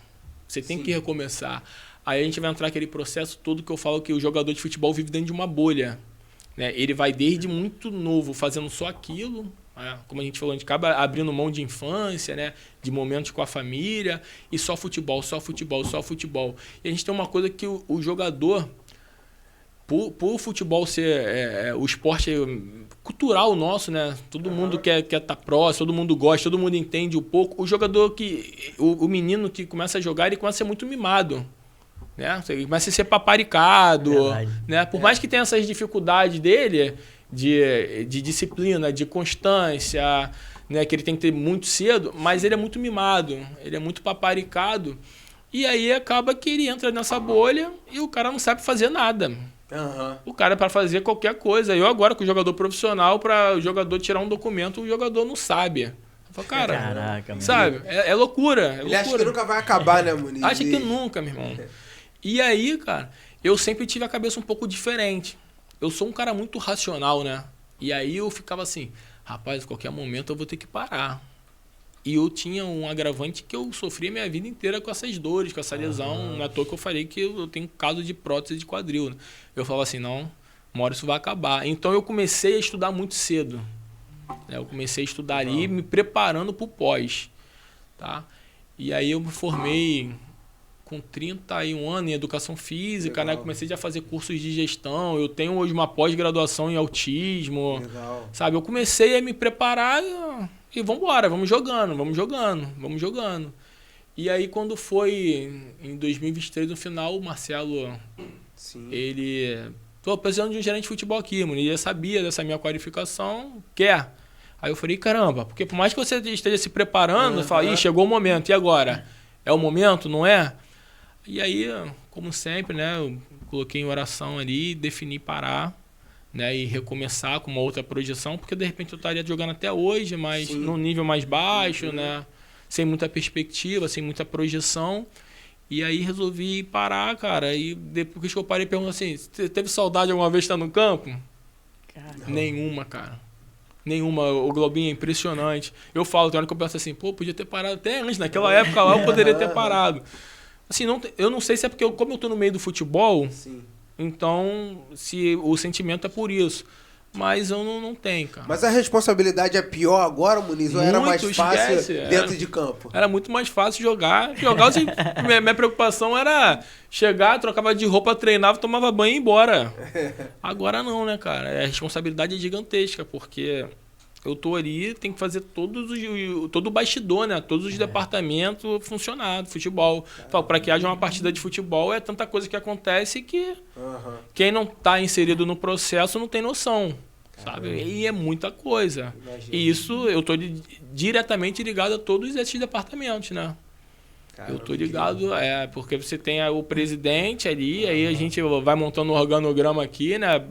Você tem que recomeçar. Aí a gente vai entrar naquele processo todo que eu falo que o jogador de futebol vive dentro de uma bolha, né? Ele vai desde muito novo fazendo só aquilo, né? Como a gente falou, a gente acaba abrindo mão de infância, né? De momentos com a família e só futebol, só futebol, só futebol. E a gente tem uma coisa que o jogador, por futebol ser o esporte cultural nosso, né? Todo mundo quer estar próximo, todo mundo gosta, todo mundo entende um pouco. O jogador o menino que começa a jogar, ele começa a ser muito mimado, né? Ele começa a ser paparicado, né? Por mais que tenha essas dificuldades dele de disciplina, de constância, né? Que ele tem que ter muito cedo, mas ele é muito mimado, ele é muito paparicado. E aí acaba que ele entra nessa bolha e o cara não sabe fazer nada. O cara é para fazer qualquer coisa. Eu agora, com o jogador profissional, para o jogador tirar um documento, o jogador não sabe. Eu falo, cara, caraca, sabe? É loucura. Ele acha que nunca vai acabar, né, Muniz? Acha que nunca, meu irmão. E aí, cara, eu sempre tive a cabeça um pouco diferente. Eu sou um cara muito racional, né? E aí eu ficava assim, rapaz, a qualquer momento eu vou ter que parar. E eu tinha um agravante que eu sofri a minha vida inteira com essas dores, com essa lesão. Não é à toa que eu falei que eu tenho caso de prótese de quadril, né? Eu falava assim, não, uma hora isso vai acabar. Então eu comecei a estudar muito cedo. Né? Eu comecei a estudar ali, me preparando para o pós. Tá? E aí eu me formei com 31 anos em educação física, né? Comecei já a fazer cursos de gestão. Eu tenho hoje uma pós-graduação em autismo. Sabe? Eu comecei a me preparar e vambora, vamos jogando. E aí quando foi em 2023, no final, o Marcelo, ele... Tô precisando de um gerente de futebol aqui, mano. E ele sabia dessa minha qualificação, quer. Aí eu falei, caramba, porque por mais que você esteja se preparando, fala, ih, chegou o momento, e agora? É o momento, não é? E aí, como sempre, né, eu coloquei em oração ali, defini parar, né, e recomeçar com uma outra projeção, porque de repente eu estaria jogando até hoje, mas num nível mais baixo, né, sem muita perspectiva, sem muita projeção. E aí resolvi parar, cara, e depois que eu parei, pergunto assim, você teve saudade alguma vez de estar no campo? Caramba. Nenhuma, cara. Nenhuma. O Globinho é impressionante. Eu falo, tem hora que eu penso assim, pô, podia ter parado até antes, naquela época lá eu poderia ter parado. Assim, eu não sei se é porque, como eu tô no meio do futebol, então se o sentimento é por isso. Mas eu não tenho, cara. Mas a responsabilidade é pior agora, Muniz? Ou era mais fácil dentro de campo? Era muito mais fácil jogar. Assim, minha preocupação era chegar, trocava de roupa, treinava, tomava banho e ir embora. Agora não, né, cara? A responsabilidade é gigantesca, porque eu tô ali, tem que fazer todo o bastidor, né? Todos os departamentos funcionar do futebol. Para que haja uma partida de futebol, é tanta coisa que acontece que quem não tá inserido no processo não tem noção, sabe? E é muita coisa. Imagina. E isso eu tô diretamente ligado a todos esses departamentos, né? Caramba, eu tô ligado, porque você tem o presidente ali, aí a gente vai montando um organograma aqui, né?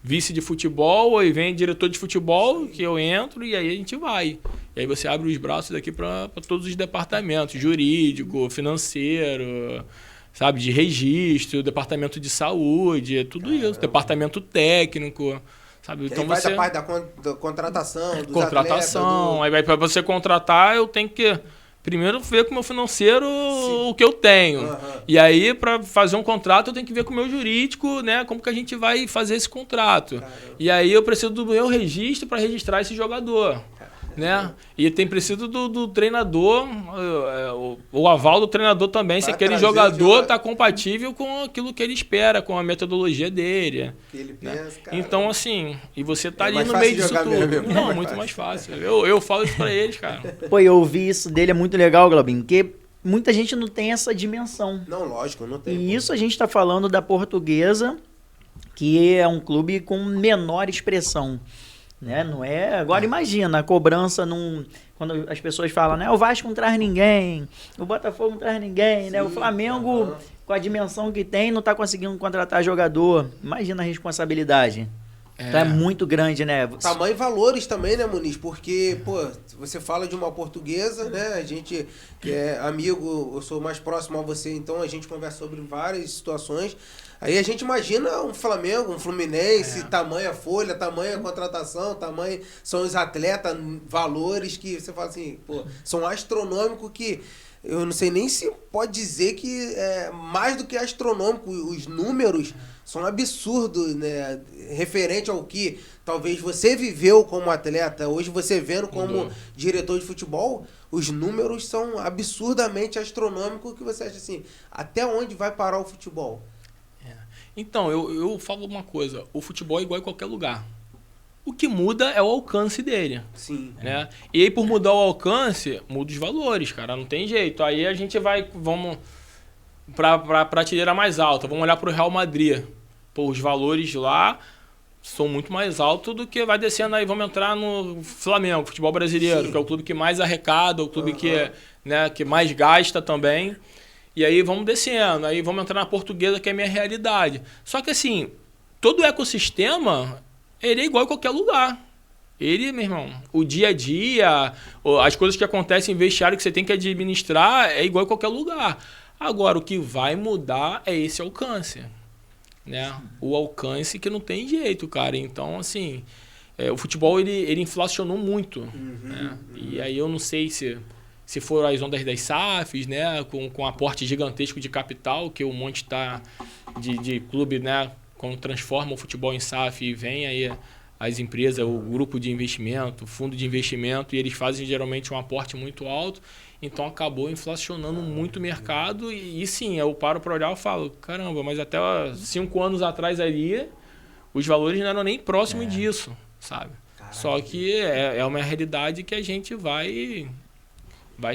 Vice de futebol, aí vem diretor de futebol, que eu entro, e aí a gente vai. E aí você abre os braços daqui para todos os departamentos, jurídico, financeiro, sabe, de registro, departamento de saúde, tudo isso, departamento técnico, sabe? Então vai você da parte da contratação, dos contratação, atletas, aí para você contratar, eu tenho que primeiro ver com o meu financeiro o que eu tenho. E aí, para fazer um contrato, eu tenho que ver com o meu jurídico, né? Como que a gente vai fazer esse contrato. Caramba. E aí eu preciso do meu registro para registrar esse jogador. Né? E tem preciso do treinador, o aval do treinador também, se aquele jogador está compatível com aquilo que ele espera, com a metodologia dele. Que ele né? pensa, cara. Então, assim, e você tá ali no meio disso tudo. Mesmo. Não, muito mais fácil. Eu falo isso para eles, cara. Pô, eu ouvi isso dele, é muito legal, Globinho, porque muita gente não tem essa dimensão. Não, lógico, não tem. E isso a gente está falando da Portuguesa, que é um clube com menor expressão. Né? Não é... Agora imagina, a cobrança num... Quando as pessoas falam, né? O Vasco não traz ninguém, o Botafogo não traz ninguém, né? O Flamengo, com a dimensão que tem, não está conseguindo contratar jogador. Imagina a responsabilidade. Então é muito grande, né? Tamanho e valores também, né, Muniz? Porque, pô, você fala de uma Portuguesa, né? A gente que é amigo, eu sou mais próximo a você, então a gente conversa sobre várias situações. Aí a gente imagina um Flamengo, um Fluminense, tamanha folha, tamanha contratação, tamanho são os atletas, valores que você fala assim, pô, são astronômicos que eu não sei nem se pode dizer que é mais do que astronômico. Os números são absurdos, né? Referente ao que talvez você viveu como atleta, hoje você vendo como diretor de futebol, os números são absurdamente astronômicos que você acha assim, até onde vai parar o futebol? Então, eu falo uma coisa, o futebol é igual em qualquer lugar. O que muda é o alcance dele. Sim. Né? E aí, por mudar o alcance, muda os valores, cara. Não tem jeito. Aí a gente vamos pra prateleira mais alta. Vamos olhar pro Real Madrid. Pô, os valores lá são muito mais altos do que vai descendo aí. Vamos entrar no Flamengo, futebol brasileiro, que é o clube que mais arrecada, o clube que mais gasta também. E aí vamos descendo. Aí vamos entrar na Portuguesa, que é a minha realidade. Só que assim, todo o ecossistema... ele é igual em qualquer lugar. Ele, meu irmão, o dia a dia, as coisas que acontecem em vestiário que você tem que administrar é igual em qualquer lugar. Agora, o que vai mudar é esse alcance. Né? O alcance que não tem jeito, cara. Então, assim, o futebol, ele inflacionou muito. Né? E aí eu não sei se foram as ondas das SAFs, né? Com aporte gigantesco de capital, que o monte tá de clube, né? Quando transforma o futebol em SAF e vem aí as empresas, o grupo de investimento, o fundo de investimento, e eles fazem geralmente um aporte muito alto, então acabou inflacionando muito o mercado e sim, eu paro para olhar e falo, caramba, mas até 5 anos atrás ali, os valores não eram nem próximos disso, sabe? Caraca. Só que é uma realidade que a gente vai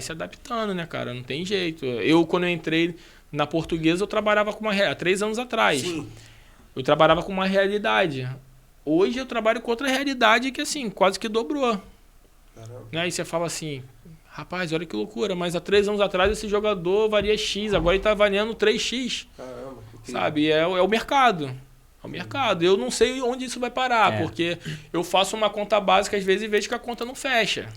se adaptando, né, cara? Não tem jeito. Quando eu entrei na Portuguesa, eu trabalhava com há 3 anos atrás. Sim. Eu trabalhava com uma realidade. Hoje eu trabalho com outra realidade que, assim, quase que dobrou. Né? Aí você fala assim, rapaz, olha que loucura, mas há 3 anos atrás esse jogador valia X, agora ele está valendo 3X. Caramba, sabe? É o mercado. É o mercado. Eu não sei onde isso vai parar, porque eu faço uma conta básica às vezes e vejo que a conta não fecha.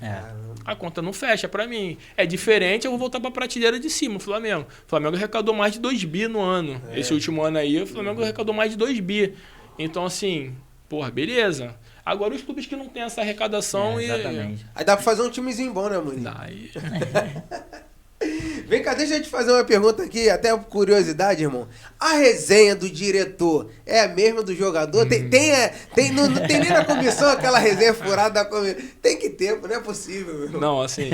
A conta não fecha para mim. É diferente, eu vou voltar para a prateleira de cima, o Flamengo. O Flamengo arrecadou mais de 2 bi no ano. Esse último ano aí, o Flamengo arrecadou mais de 2 bi. Então, assim, porra, beleza. Agora os clubes que não tem essa arrecadação exatamente. Aí dá para fazer um timezinho bom, né, Muniz? Daí... Vem cá, deixa eu te fazer uma pergunta aqui, até por curiosidade, irmão. A resenha do diretor é a mesma do jogador? Não tem nem na comissão aquela resenha furada da comissão. Tem que ter, não é possível, meu irmão. Não, assim...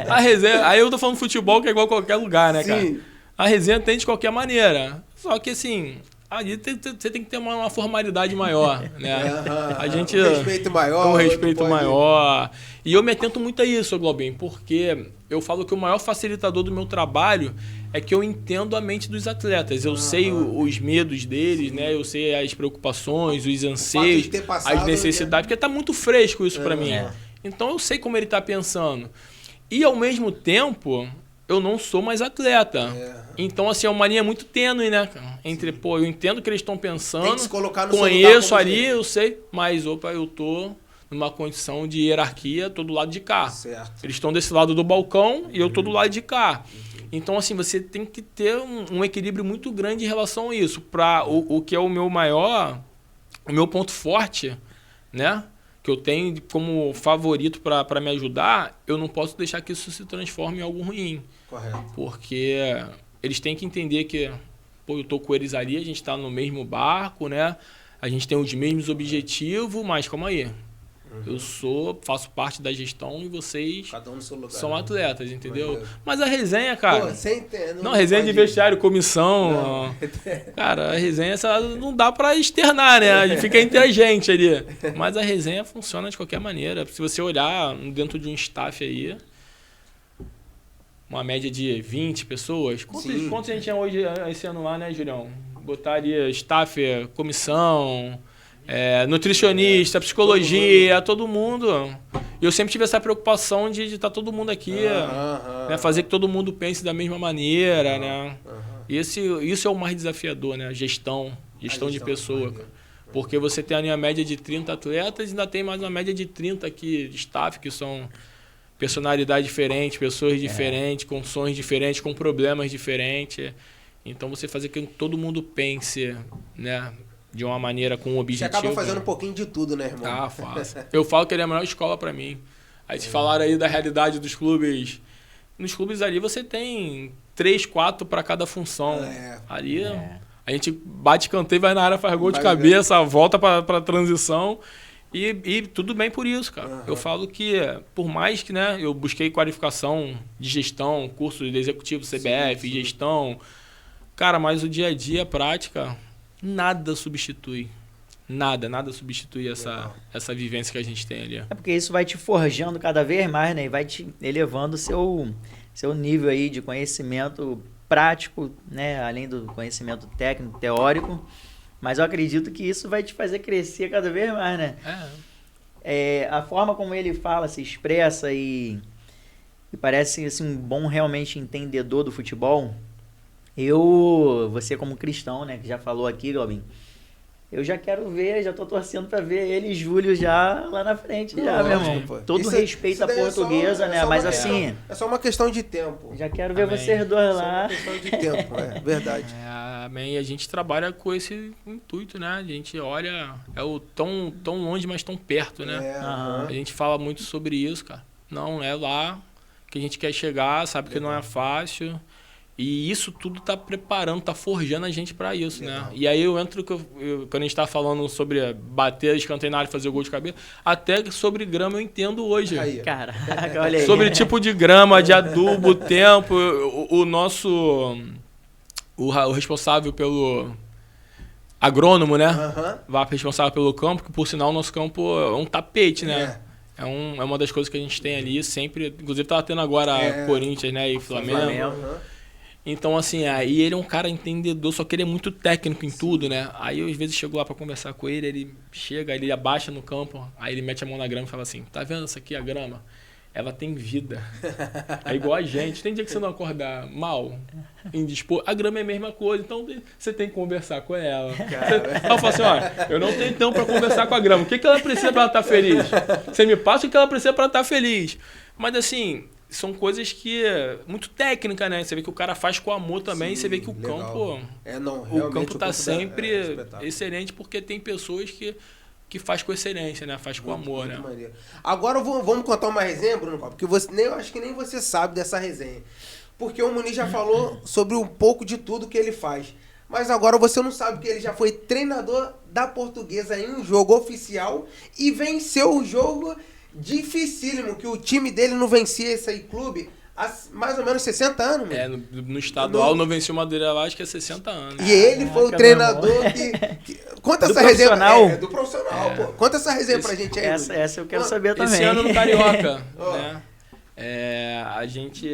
A resenha... Aí eu tô falando futebol que é igual a qualquer lugar, né, cara? A resenha tem de qualquer maneira. Só que, assim... Ali você tem que ter uma formalidade maior, né? A gente, um respeito maior. Um respeito maior. E eu me atento muito a isso, Globinho, porque eu falo que o maior facilitador do meu trabalho é que eu entendo a mente dos atletas. Eu sei os medos deles, né? Eu sei as preocupações, os anseios, as necessidades, porque tá muito fresco isso para mim. Então eu sei como ele tá pensando. E ao mesmo tempo... eu não sou mais atleta. Então, assim, é uma linha muito tênue, né? Entre, eu entendo o que eles estão pensando. Tem que se colocar no conheço ali, eu sei. Mas, eu tô numa condição de hierarquia, tô do lado de cá. Certo. Eles estão desse lado do balcão e eu tô do lado de cá. Então, assim, você tem que ter um equilíbrio muito grande em relação a isso. Para o que é o meu ponto forte, né? Que eu tenho como favorito para me ajudar, eu não posso deixar que isso se transforme em algo ruim. Correto. Porque eles têm que entender que, pô, eu tô com eles ali, a gente tá no mesmo barco, né? A gente tem os mesmos objetivos, mas calma aí. Eu faço parte da gestão e vocês Cada um no seu lugar, são né? atletas, entendeu? Maneiro. Mas a resenha, cara... Pô, você entende, não, resenha de pode- vestiário, comissão... Cara, a resenha não dá pra externar, né? A gente fica entre a gente ali. Mas a resenha funciona de qualquer maneira. Se você olhar dentro de um staff aí, uma média de 20 pessoas. Quantos a gente tinha hoje, esse ano lá, né, Julião? Botaria staff, comissão... nutricionista, psicologia, todo mundo. E eu sempre tive essa preocupação de estar todo mundo aqui, né, fazer que todo mundo pense da mesma maneira, né? Isso é o mais desafiador, né? Gestão de pessoa. Porque você tem ali a média de 30 atletas e ainda tem mais uma média de 30 aqui de staff, que são personalidades diferentes, pessoas diferentes, com sonhos diferentes, com problemas diferentes. Então você fazer que todo mundo pense, né? De uma maneira com um Você objetivo. acaba fazendo um pouquinho de tudo, né, irmão? Ah, faço. Eu falo que ele é a melhor escola pra mim. Aí se falaram aí da realidade dos clubes. Nos clubes ali você tem 3, 4 para cada função. Ali a gente bate canteio, vai na área, faz gol de cabeça, volta pra transição. E tudo bem por isso, cara. Eu falo que, por mais que, né, eu busquei qualificação de gestão, curso de executivo CBF, gestão. Cara, mas o dia a dia, a prática... Nada substitui. Nada substitui essa vivência que a gente tem ali. É porque isso vai te forjando cada vez mais, né? E vai te elevando o seu nível aí de conhecimento prático, né? Além do conhecimento técnico, teórico. Mas eu acredito que isso vai te fazer crescer cada vez mais, né? A forma como ele fala, se expressa e parece assim, um bom realmente entendedor do futebol. Você como cristão, né, que já falou aqui, Galvin, eu já quero ver, já tô torcendo para ver ele e Júlio já lá na frente, meu irmão. Pô. Todo respeito à Portuguesa, né, mas assim... É só uma questão de tempo. Já quero ver vocês dois lá. É só uma questão de tempo, verdade. Amém. E a gente trabalha com esse intuito, né? A gente olha, tão longe, mas tão perto, né? A gente fala muito sobre isso, cara. Não é lá que a gente quer chegar, sabe que não é fácil... E isso tudo tá preparando, tá forjando a gente para isso, né? E aí eu entro, quando a gente tá falando sobre bater, escanteio na área e fazer o gol de cabeça, até sobre grama eu entendo hoje. Caraca, olha aí. Sobre tipo de grama, de adubo, tempo, o responsável pelo agrônomo, né? Responsável pelo campo, que por sinal o nosso campo é um tapete, né? É uma das coisas que a gente tem ali sempre, inclusive tava tendo agora Corinthians, né, e Flamengo. Então, assim, aí ele é um cara entendedor, só que ele é muito técnico em tudo, né? Aí eu, às vezes, chego lá pra conversar com ele, ele chega, ele abaixa no campo, aí ele mete a mão na grama e fala assim, tá vendo essa aqui, a grama? Ela tem vida. É igual a gente. Tem dia que você não acorda mal, indisposto. A grama é a mesma coisa, então você tem que conversar com ela. Ela fala assim, ó, eu não tenho tempo pra conversar com a grama. O que ela precisa pra ela estar feliz? Você me passa o que ela precisa pra ela estar feliz. Mas, assim... São coisas que muito técnica, né? Você vê que o cara faz com amor também. Você vê que o campo tá sempre excelente porque tem pessoas que faz com excelência, né? Faz com amor, né? Maneiro. Agora vamos contar uma resenha, Bruno, porque eu acho que nem você sabe dessa resenha. Porque o Muniz já falou sobre um pouco de tudo que ele faz. Mas agora você não sabe que ele já foi treinador da Portuguesa em um jogo oficial e venceu o jogo dificílimo, que o time dele não vencia esse aí clube há mais ou menos 60 anos. Mano. No estadual não venceu o Madureira lá, acho que é 60 anos. E ele foi o treinador que... Conta essa resenha. Do profissional, pô. Conta essa resenha pra gente aí. Essa eu quero saber também. Esse ano no Carioca, né? A gente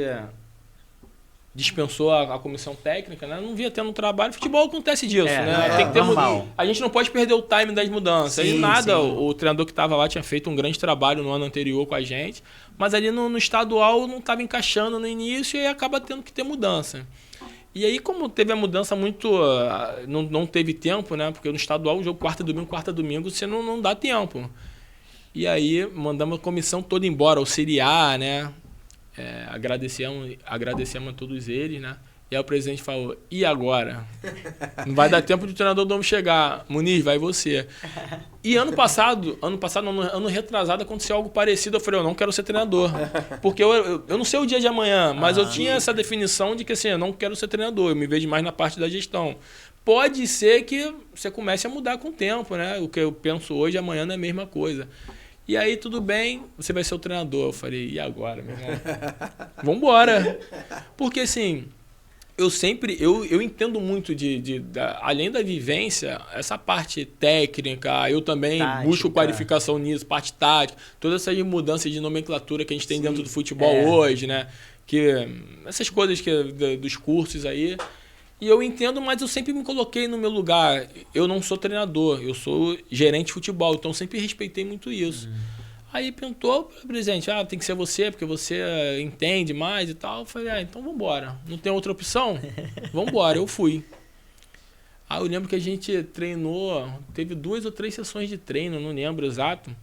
dispensou a comissão técnica, né? Não via tendo trabalho. Futebol acontece disso, né? Tem que ter a gente não pode perder o time das mudanças. Sim, o treinador que estava lá tinha feito um grande trabalho no ano anterior com a gente, mas ali no estadual não estava encaixando no início e acaba tendo que ter mudança. E aí, como teve a mudança muito... Não teve tempo, né? Porque no estadual o jogo quarta domingo, você não dá tempo. E aí mandamos a comissão toda embora, auxiliar, né? agradecemos a todos eles, né? E aí o presidente falou, e agora? Não vai dar tempo de o treinador novo chegar. Muniz, vai você. E ano passado, ano retrasado, aconteceu algo parecido. Eu falei, eu não quero ser treinador. Porque eu não sei o dia de amanhã, mas eu tinha essa definição de que assim, eu não quero ser treinador, eu me vejo mais na parte da gestão. Pode ser que você comece a mudar com o tempo, né? O que eu penso hoje, amanhã não é a mesma coisa. E aí, tudo bem, você vai ser o treinador. Eu falei, e agora, meu irmão? Vambora. Porque assim... Eu entendo muito além da vivência, essa parte técnica, eu também busco qualificação nisso, parte tática, todas essas mudanças de nomenclatura que a gente tem dentro do futebol hoje, né? Essas coisas dos cursos aí. E eu entendo, mas eu sempre me coloquei no meu lugar. Eu não sou treinador, eu sou gerente de futebol, então sempre respeitei muito isso. Aí perguntou para o presidente, tem que ser você, porque você entende mais e tal. Eu falei, então vambora. Não tem outra opção? Vambora, eu fui. Aí eu lembro que a gente treinou, teve 2 ou 3 sessões de treino, não lembro exato.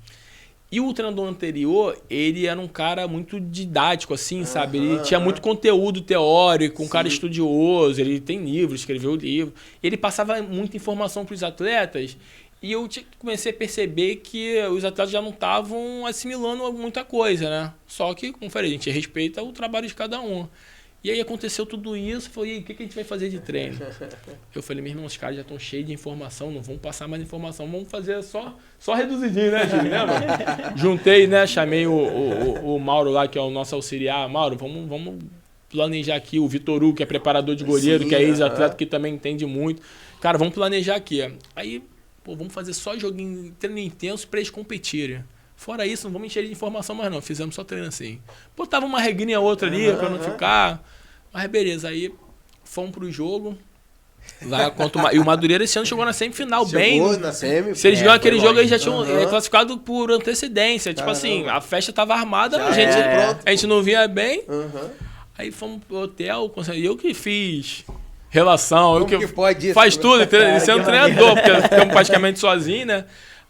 E o treinador anterior, ele era um cara muito didático, assim, sabe? Ele tinha muito conteúdo teórico, um cara estudioso, ele tem livro, escreveu livro. Ele passava muita informação para os atletas. E eu comecei a perceber que os atletas já não estavam assimilando muita coisa, né? Só que, como eu falei, a gente respeita o trabalho de cada um. E aí aconteceu tudo isso, falei, o que a gente vai fazer de treino? Eu falei, meu irmão, os caras já estão cheios de informação, não vão passar mais informação, vamos fazer só reduzidinho, né, Gil? Lembra? Juntei, né, chamei o Mauro lá, que é o nosso auxiliar. Mauro, vamos planejar aqui, o Vitor Hugo, que é preparador de goleiro, que é ex-atleta, que também entende muito. Cara, vamos planejar aqui. Aí... vamos fazer só joguinho, treino intenso para eles competirem. Fora isso, não vamos encher de informação mais não. Fizemos só treino assim. Botava uma regrinha outra ali para não ficar. Mas beleza, aí fomos pro jogo. Lá contra e o Madureira esse ano chegou na semifinal bem. Na semi, se eles ganham aquele jogo, eles já tinham classificado por antecedência. Tipo assim, a festa tava armada, a gente não via bem. Aí fomos pro hotel, eu que fiz... relação, eu que pode isso, faz tudo, sendo treinador, porque ficamos praticamente sozinhos, né?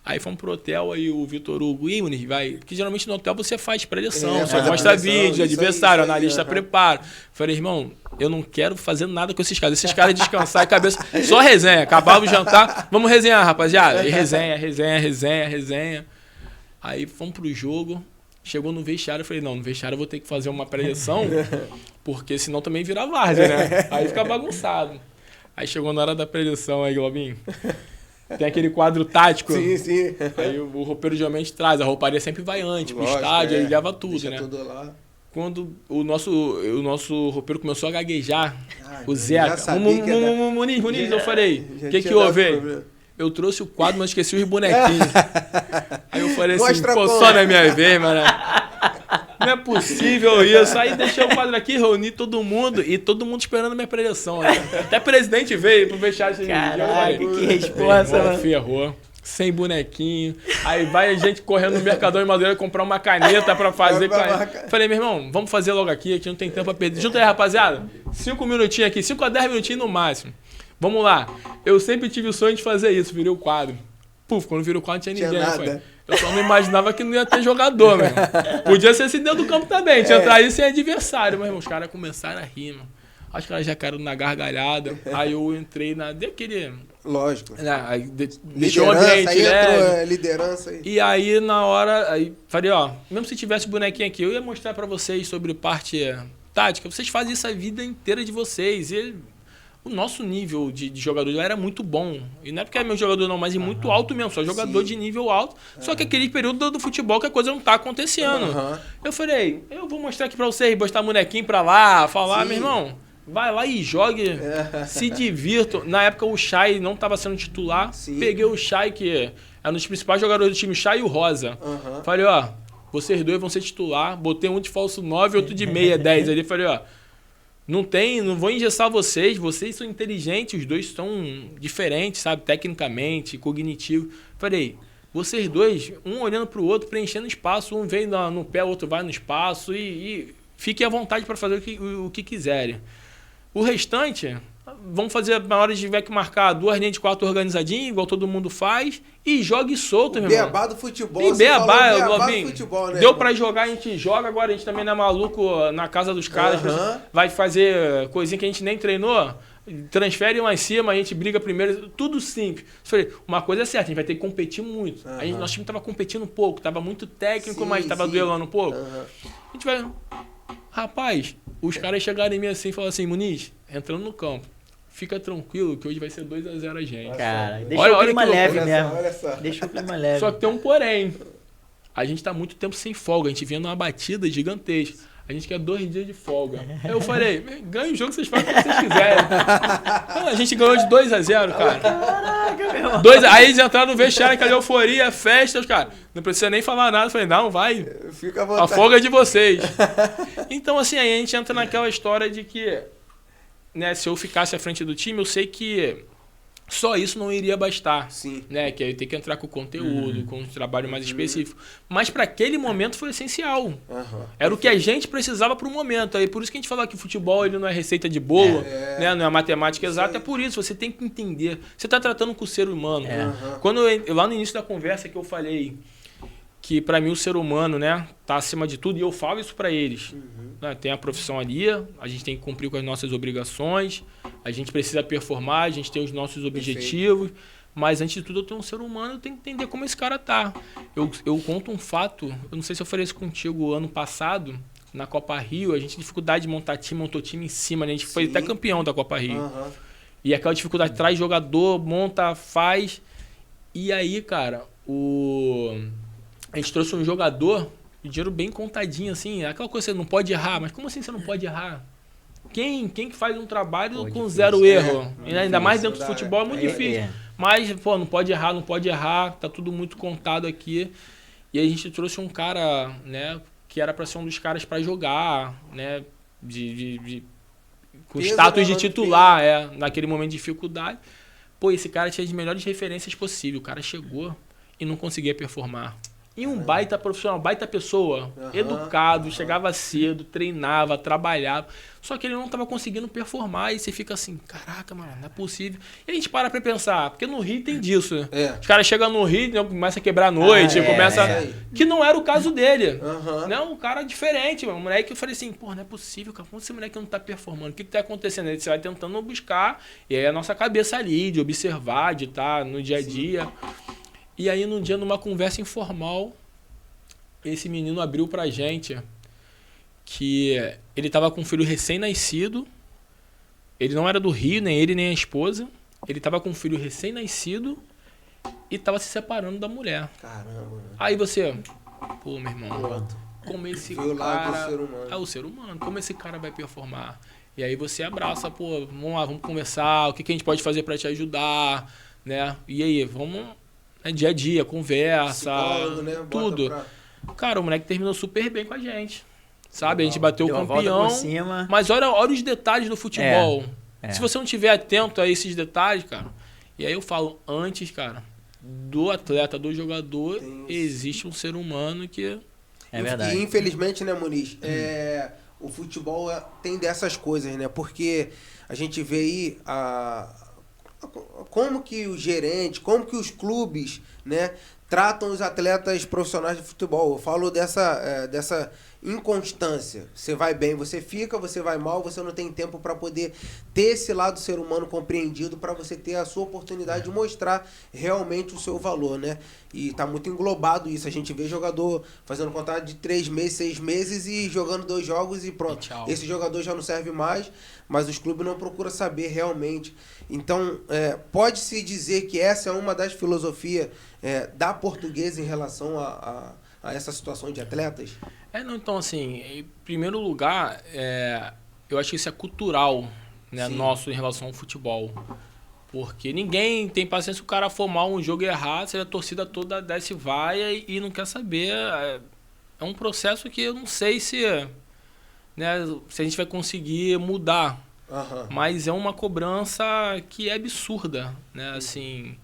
Aí fomos pro hotel, aí o Vitor Hugo, Muniz, vai, porque geralmente no hotel você faz pré-eleção, você mostra vídeo, adversário, analista prepara. Falei, irmão, eu não quero fazer nada com esses caras descansar a cabeça, só resenha, acabava o jantar, vamos resenhar, rapaziada. E resenha. Aí fomos pro jogo. Chegou no vestiário, eu falei, não, no vestiário eu vou ter que fazer uma pré-eleção, porque senão também vira várzea, né? Aí fica bagunçado. Aí chegou na hora da pré-eleção aí, Globinho. Tem aquele quadro tático. Sim. Aí o roupeiro geralmente traz, a rouparia sempre vai antes, pro estádio, aí leva tudo, deixa, né? Tudo lá. Quando o nosso roupeiro começou a gaguejar, o Zeca, Muniz, eu falei, o que houve? Eu trouxe o quadro, mas esqueci os bonequinhos. Aí eu falei assim, só na minha vez, mano. Não é possível isso. Aí deixei o quadro aqui, reuni todo mundo e todo mundo esperando minha preleção. Né? Até presidente veio pro vestiário. Caraca, que resposta, mano. Ferrou. Sem bonequinho. Aí vai a gente correndo no Mercadão em Madureira comprar uma caneta pra fazer. Falei, meu irmão, vamos fazer logo aqui, não tem tempo pra perder. Junta aí, rapaziada. 5 minutinhos aqui, 5 a 10 minutinhos no máximo. Vamos lá. Eu sempre tive o sonho de fazer isso, virei o quadro. Puf, quando virou o quadro não tinha ninguém. Eu só não imaginava que não ia ter jogador, meu irmão. Podia ser assim dentro do campo também, tinha entrar aí sem adversário. Mas, irmão, os caras começaram a rir, mano. Acho que elas já caíram na gargalhada. Aí eu entrei daquele... Lógico. Aí deixou o ambiente leve. Liderança aí. E aí, na hora, aí falei, mesmo se tivesse bonequinho aqui, eu ia mostrar pra vocês sobre parte tática. Vocês fazem isso a vida inteira de vocês. E o nosso nível de jogador era muito bom. E não é porque é meu jogador não, mas é muito alto mesmo. Só jogador de nível alto. Só que aquele período do futebol que a coisa não tá acontecendo. Eu falei, eu vou mostrar aqui pra vocês, botar bonequinho pra lá, falar, meu irmão, vai lá e jogue, se divirtam. Na época o Chay não tava sendo titular. Peguei o Chay, que é um dos principais jogadores do time, o Chay e o Rosa. Falei, vocês dois vão ser titular. Botei um de falso 9 e outro de meia, 10 ali. Falei, não vou engessar vocês são inteligentes, os dois são diferentes, sabe, tecnicamente, cognitivo. Falei, vocês dois, um olhando pro outro, preenchendo espaço, um vem no pé, o outro vai no espaço e fiquem à vontade para fazer o que quiserem. O restante, Vamos fazer, na hora de tiver que marcar 2 linhas de 4 organizadinhas, igual todo mundo faz, e jogue solto, meu irmão. Beabá do futebol. E beabá, Globinho. Futebol, né, deu irmão? pra jogar, a gente joga, agora a gente também não é maluco na casa dos caras, Aham. vai fazer coisinha que a gente nem treinou, transfere lá em cima, a gente briga primeiro, tudo simples. Falei, uma coisa é certa, a gente vai ter que competir muito. Nosso time tava competindo pouco, tava muito técnico, Sim, mas tava sim. duelando um pouco. Aham. A gente vai... Rapaz, os caras chegaram em mim assim e falaram assim, Muniz, entrando no campo, fica tranquilo que hoje vai ser 2-0 a gente. Cara, Olha- deixa o olha clima que leve loucura, mesmo. olha só. Deixa o clima leve. Só que tem um porém. A gente tá muito tempo sem folga, a gente vinha numa batida gigantesca. A gente quer 2 dias de folga. Aí eu falei, ganha o jogo, vocês fazem o que vocês quiserem. Então, a gente ganhou de 2-0, cara. Caraca, meu irmão. Aí eles entraram no vestiário, aquela euforia, festa, os caras. Não precisa nem falar nada. Eu falei, não, vai. Fica à A vontade. folga é de vocês. Então, assim, aí a gente entra naquela história de que, né, se eu ficasse à frente do time, eu sei que só isso não iria bastar. Sim. Né, que aí eu tenho que entrar com o conteúdo, com um trabalho mais específico. Mas para aquele momento foi essencial. Aham. Era o que a gente precisava para o momento. Aí por isso que a gente fala que o futebol ele não é receita de bolo, né, não é matemática exata. É por isso, você tem que entender. Você está tratando com o ser humano. Aham. Quando lá no início da conversa que eu falei que para mim o ser humano, né, tá acima de tudo, e eu falo isso para eles. Né, tem a profissão ali, a gente tem que cumprir com as nossas obrigações, a gente precisa performar, a gente tem os nossos objetivos, mas antes de tudo eu tenho um ser humano, eu tenho que entender como esse cara tá. Eu conto um fato, eu não sei se eu falei isso contigo ano passado, na Copa Rio, a gente tinha dificuldade de montar time, montou time em cima, né? A gente foi até campeão da Copa Rio. Aham. E aquela dificuldade, traz jogador, monta, faz. E aí, cara, a gente trouxe um jogador, de dinheiro bem contadinho, assim. Aquela coisa, você não pode errar. Mas como assim você não pode errar? Quem que faz um trabalho com difícil. 0 erro? É, Ainda mais dentro do difícil, futebol é muito difícil. Mas, pô, não pode errar. Tá tudo muito contado aqui. E aí a gente trouxe um cara, né, que era pra ser um dos caras pra jogar, né, com Peso, status né, de titular, naquele momento de dificuldade. Pô, esse cara tinha as melhores referências possíveis. O cara chegou e não conseguia performar. E um baita profissional, baita pessoa, educado, chegava cedo, treinava, trabalhava. Só que ele não estava conseguindo performar. E você fica assim, caraca, mano, não é possível. E a gente para pra pensar, porque no Rio tem disso, né? É. Os caras chegam no Rio, né, começa a quebrar a noite, começa... é. Que não era o caso dele. Aham. Não, um cara diferente, um moleque, eu falei assim, pô, não é possível, cara, como esse moleque não tá performando? O que tá acontecendo? Aí você vai tentando buscar, e aí a nossa cabeça ali, de observar, de estar no dia a dia. E aí, num dia, numa conversa informal, esse menino abriu pra gente que ele tava com um filho recém-nascido, ele não era do Rio, nem ele, nem a esposa, ele tava com um filho recém-nascido e tava se separando da mulher. Caramba. Aí você, pô, meu irmão, como esse Viu lá do cara... ser humano. É o ser humano, como esse cara vai performar? E aí você abraça, pô, vamos lá, vamos conversar, o que a gente pode fazer pra te ajudar, né? E aí, vamos, né, dia a dia, conversa, Psicólogo, né? Bota tudo. pra- Cara, o moleque terminou super bem com a gente, sabe? A gente bateu Deu o uma volta campeão, por cima. mas olha os detalhes do futebol. É. Se você não tiver atento a esses detalhes, cara, e aí eu falo, antes, cara, do atleta, do jogador, existe um ser humano que... É verdade. E infelizmente, né, Muniz, o futebol tem dessas coisas, né? Porque a gente vê aí como que o gerente, como que os clubes, né, tratam os atletas profissionais de futebol. Eu falo dessa inconstância. Você vai bem, você fica, você vai mal, você não tem tempo para poder ter esse lado ser humano compreendido, para você ter a sua oportunidade de mostrar realmente o seu valor, né? E tá muito englobado isso. A gente vê jogador fazendo contrato de 3 meses, 6 meses e jogando 2 jogos e pronto. E tchau. Esse jogador já não serve mais, mas os clubes não procuram saber realmente. Então, pode-se dizer que essa é uma das filosofias da Portuguesa em relação a essa situação de atletas? Não, então, assim, em primeiro lugar, eu acho que isso é cultural, né, nosso em relação ao futebol. Porque ninguém tem paciência se o cara formar um jogo errado, se a torcida toda desce vaia e não quer saber. É um processo que eu não sei se a gente vai conseguir mudar. Aham. Mas é uma cobrança que é absurda, né, assim...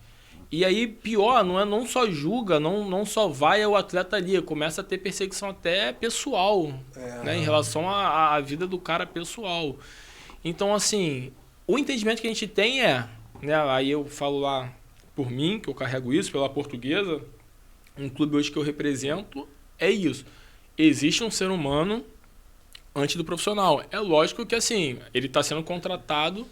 E aí, pior, não só julga, não só vai o atleta ali, começa a ter perseguição até pessoal, né, em relação à vida do cara pessoal. Então, assim, o entendimento que a gente tem né, aí eu falo lá por mim, que eu carrego isso, pela Portuguesa, um clube hoje que eu represento, é isso. Existe um ser humano antes do profissional. É lógico que, assim, ele está sendo contratado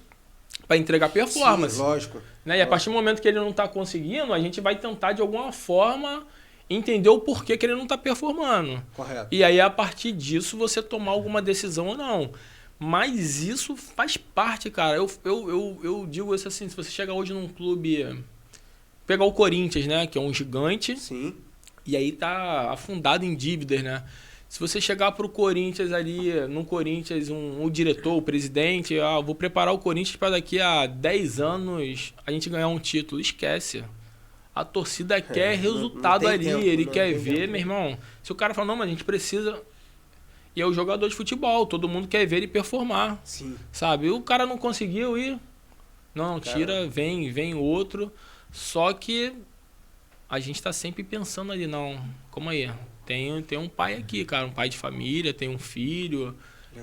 para entregar performance. Sim, lógico. Né? E a partir do momento que ele não está conseguindo, a gente vai tentar, de alguma forma, entender o porquê que ele não está performando. Correto. E aí, a partir disso, você tomar alguma decisão ou não. Mas isso faz parte, cara. Eu digo isso assim, se você chegar hoje num clube... Pegar o Corinthians, né? Que é um gigante. Sim. E aí tá afundado em dívidas, né? Se você chegar pro Corinthians ali, no Corinthians, um diretor, o presidente, vou preparar o Corinthians para daqui a 10 anos a gente ganhar um título. Esquece. A torcida quer resultado não tem ali, tempo, ele não quer tem ver, tempo. meu irmão. Se o cara fala, não, mas a gente precisa... E é o jogador de futebol, todo mundo quer ver ele performar, Sim. sabe? O cara não conseguiu ir, não, tira, vem outro. Só que a gente tá sempre pensando ali, não, como aí? Tem um pai aqui, cara, um pai de família, tem um filho,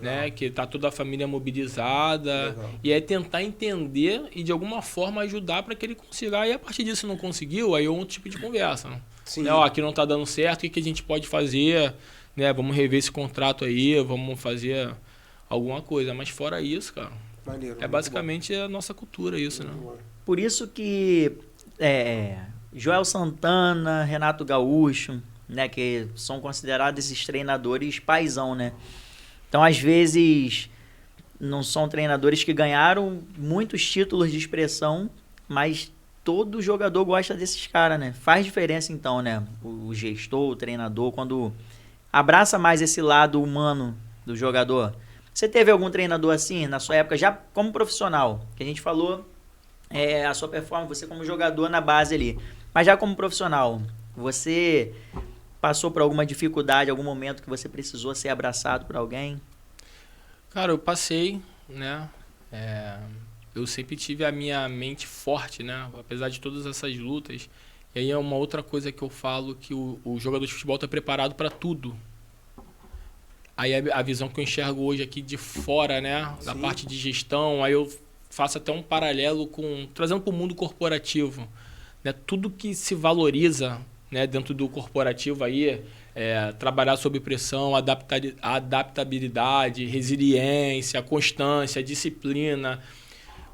né? Que tá toda a família mobilizada. Legal. E é tentar entender e de alguma forma ajudar para que ele consiga. Aí a partir disso não conseguiu, aí é outro tipo de conversa. Né? Sim. Né, aqui não tá dando certo, o que a gente pode fazer? Né? Vamos rever esse contrato aí, vamos fazer alguma coisa. Mas fora isso, cara, Maneiro, é basicamente a nossa cultura isso, né? Por isso que Joel Santana, Renato Gaúcho, né, que são considerados esses treinadores paizão, né? Então, às vezes, não são treinadores que ganharam muitos títulos de expressão, mas todo jogador gosta desses caras, né? Faz diferença, então, né? O gestor, o treinador, quando abraça mais esse lado humano do jogador. Você teve algum treinador assim, na sua época, já como profissional? Que a gente falou a sua performance, você como jogador na base ali. Mas já como profissional, você passou por alguma dificuldade, algum momento que você precisou ser abraçado por alguém? Cara, eu passei, né? Eu sempre tive a minha mente forte, né? Apesar de todas essas lutas. E aí é uma outra coisa que eu falo, que o jogador de futebol está preparado para tudo. Aí a visão que eu enxergo hoje aqui de fora, né? Da parte de gestão, aí eu faço até um paralelo trazendo para o mundo corporativo. Né? Tudo que se valoriza, né, dentro do corporativo aí, trabalhar sob pressão, adaptabilidade, resiliência, constância, disciplina.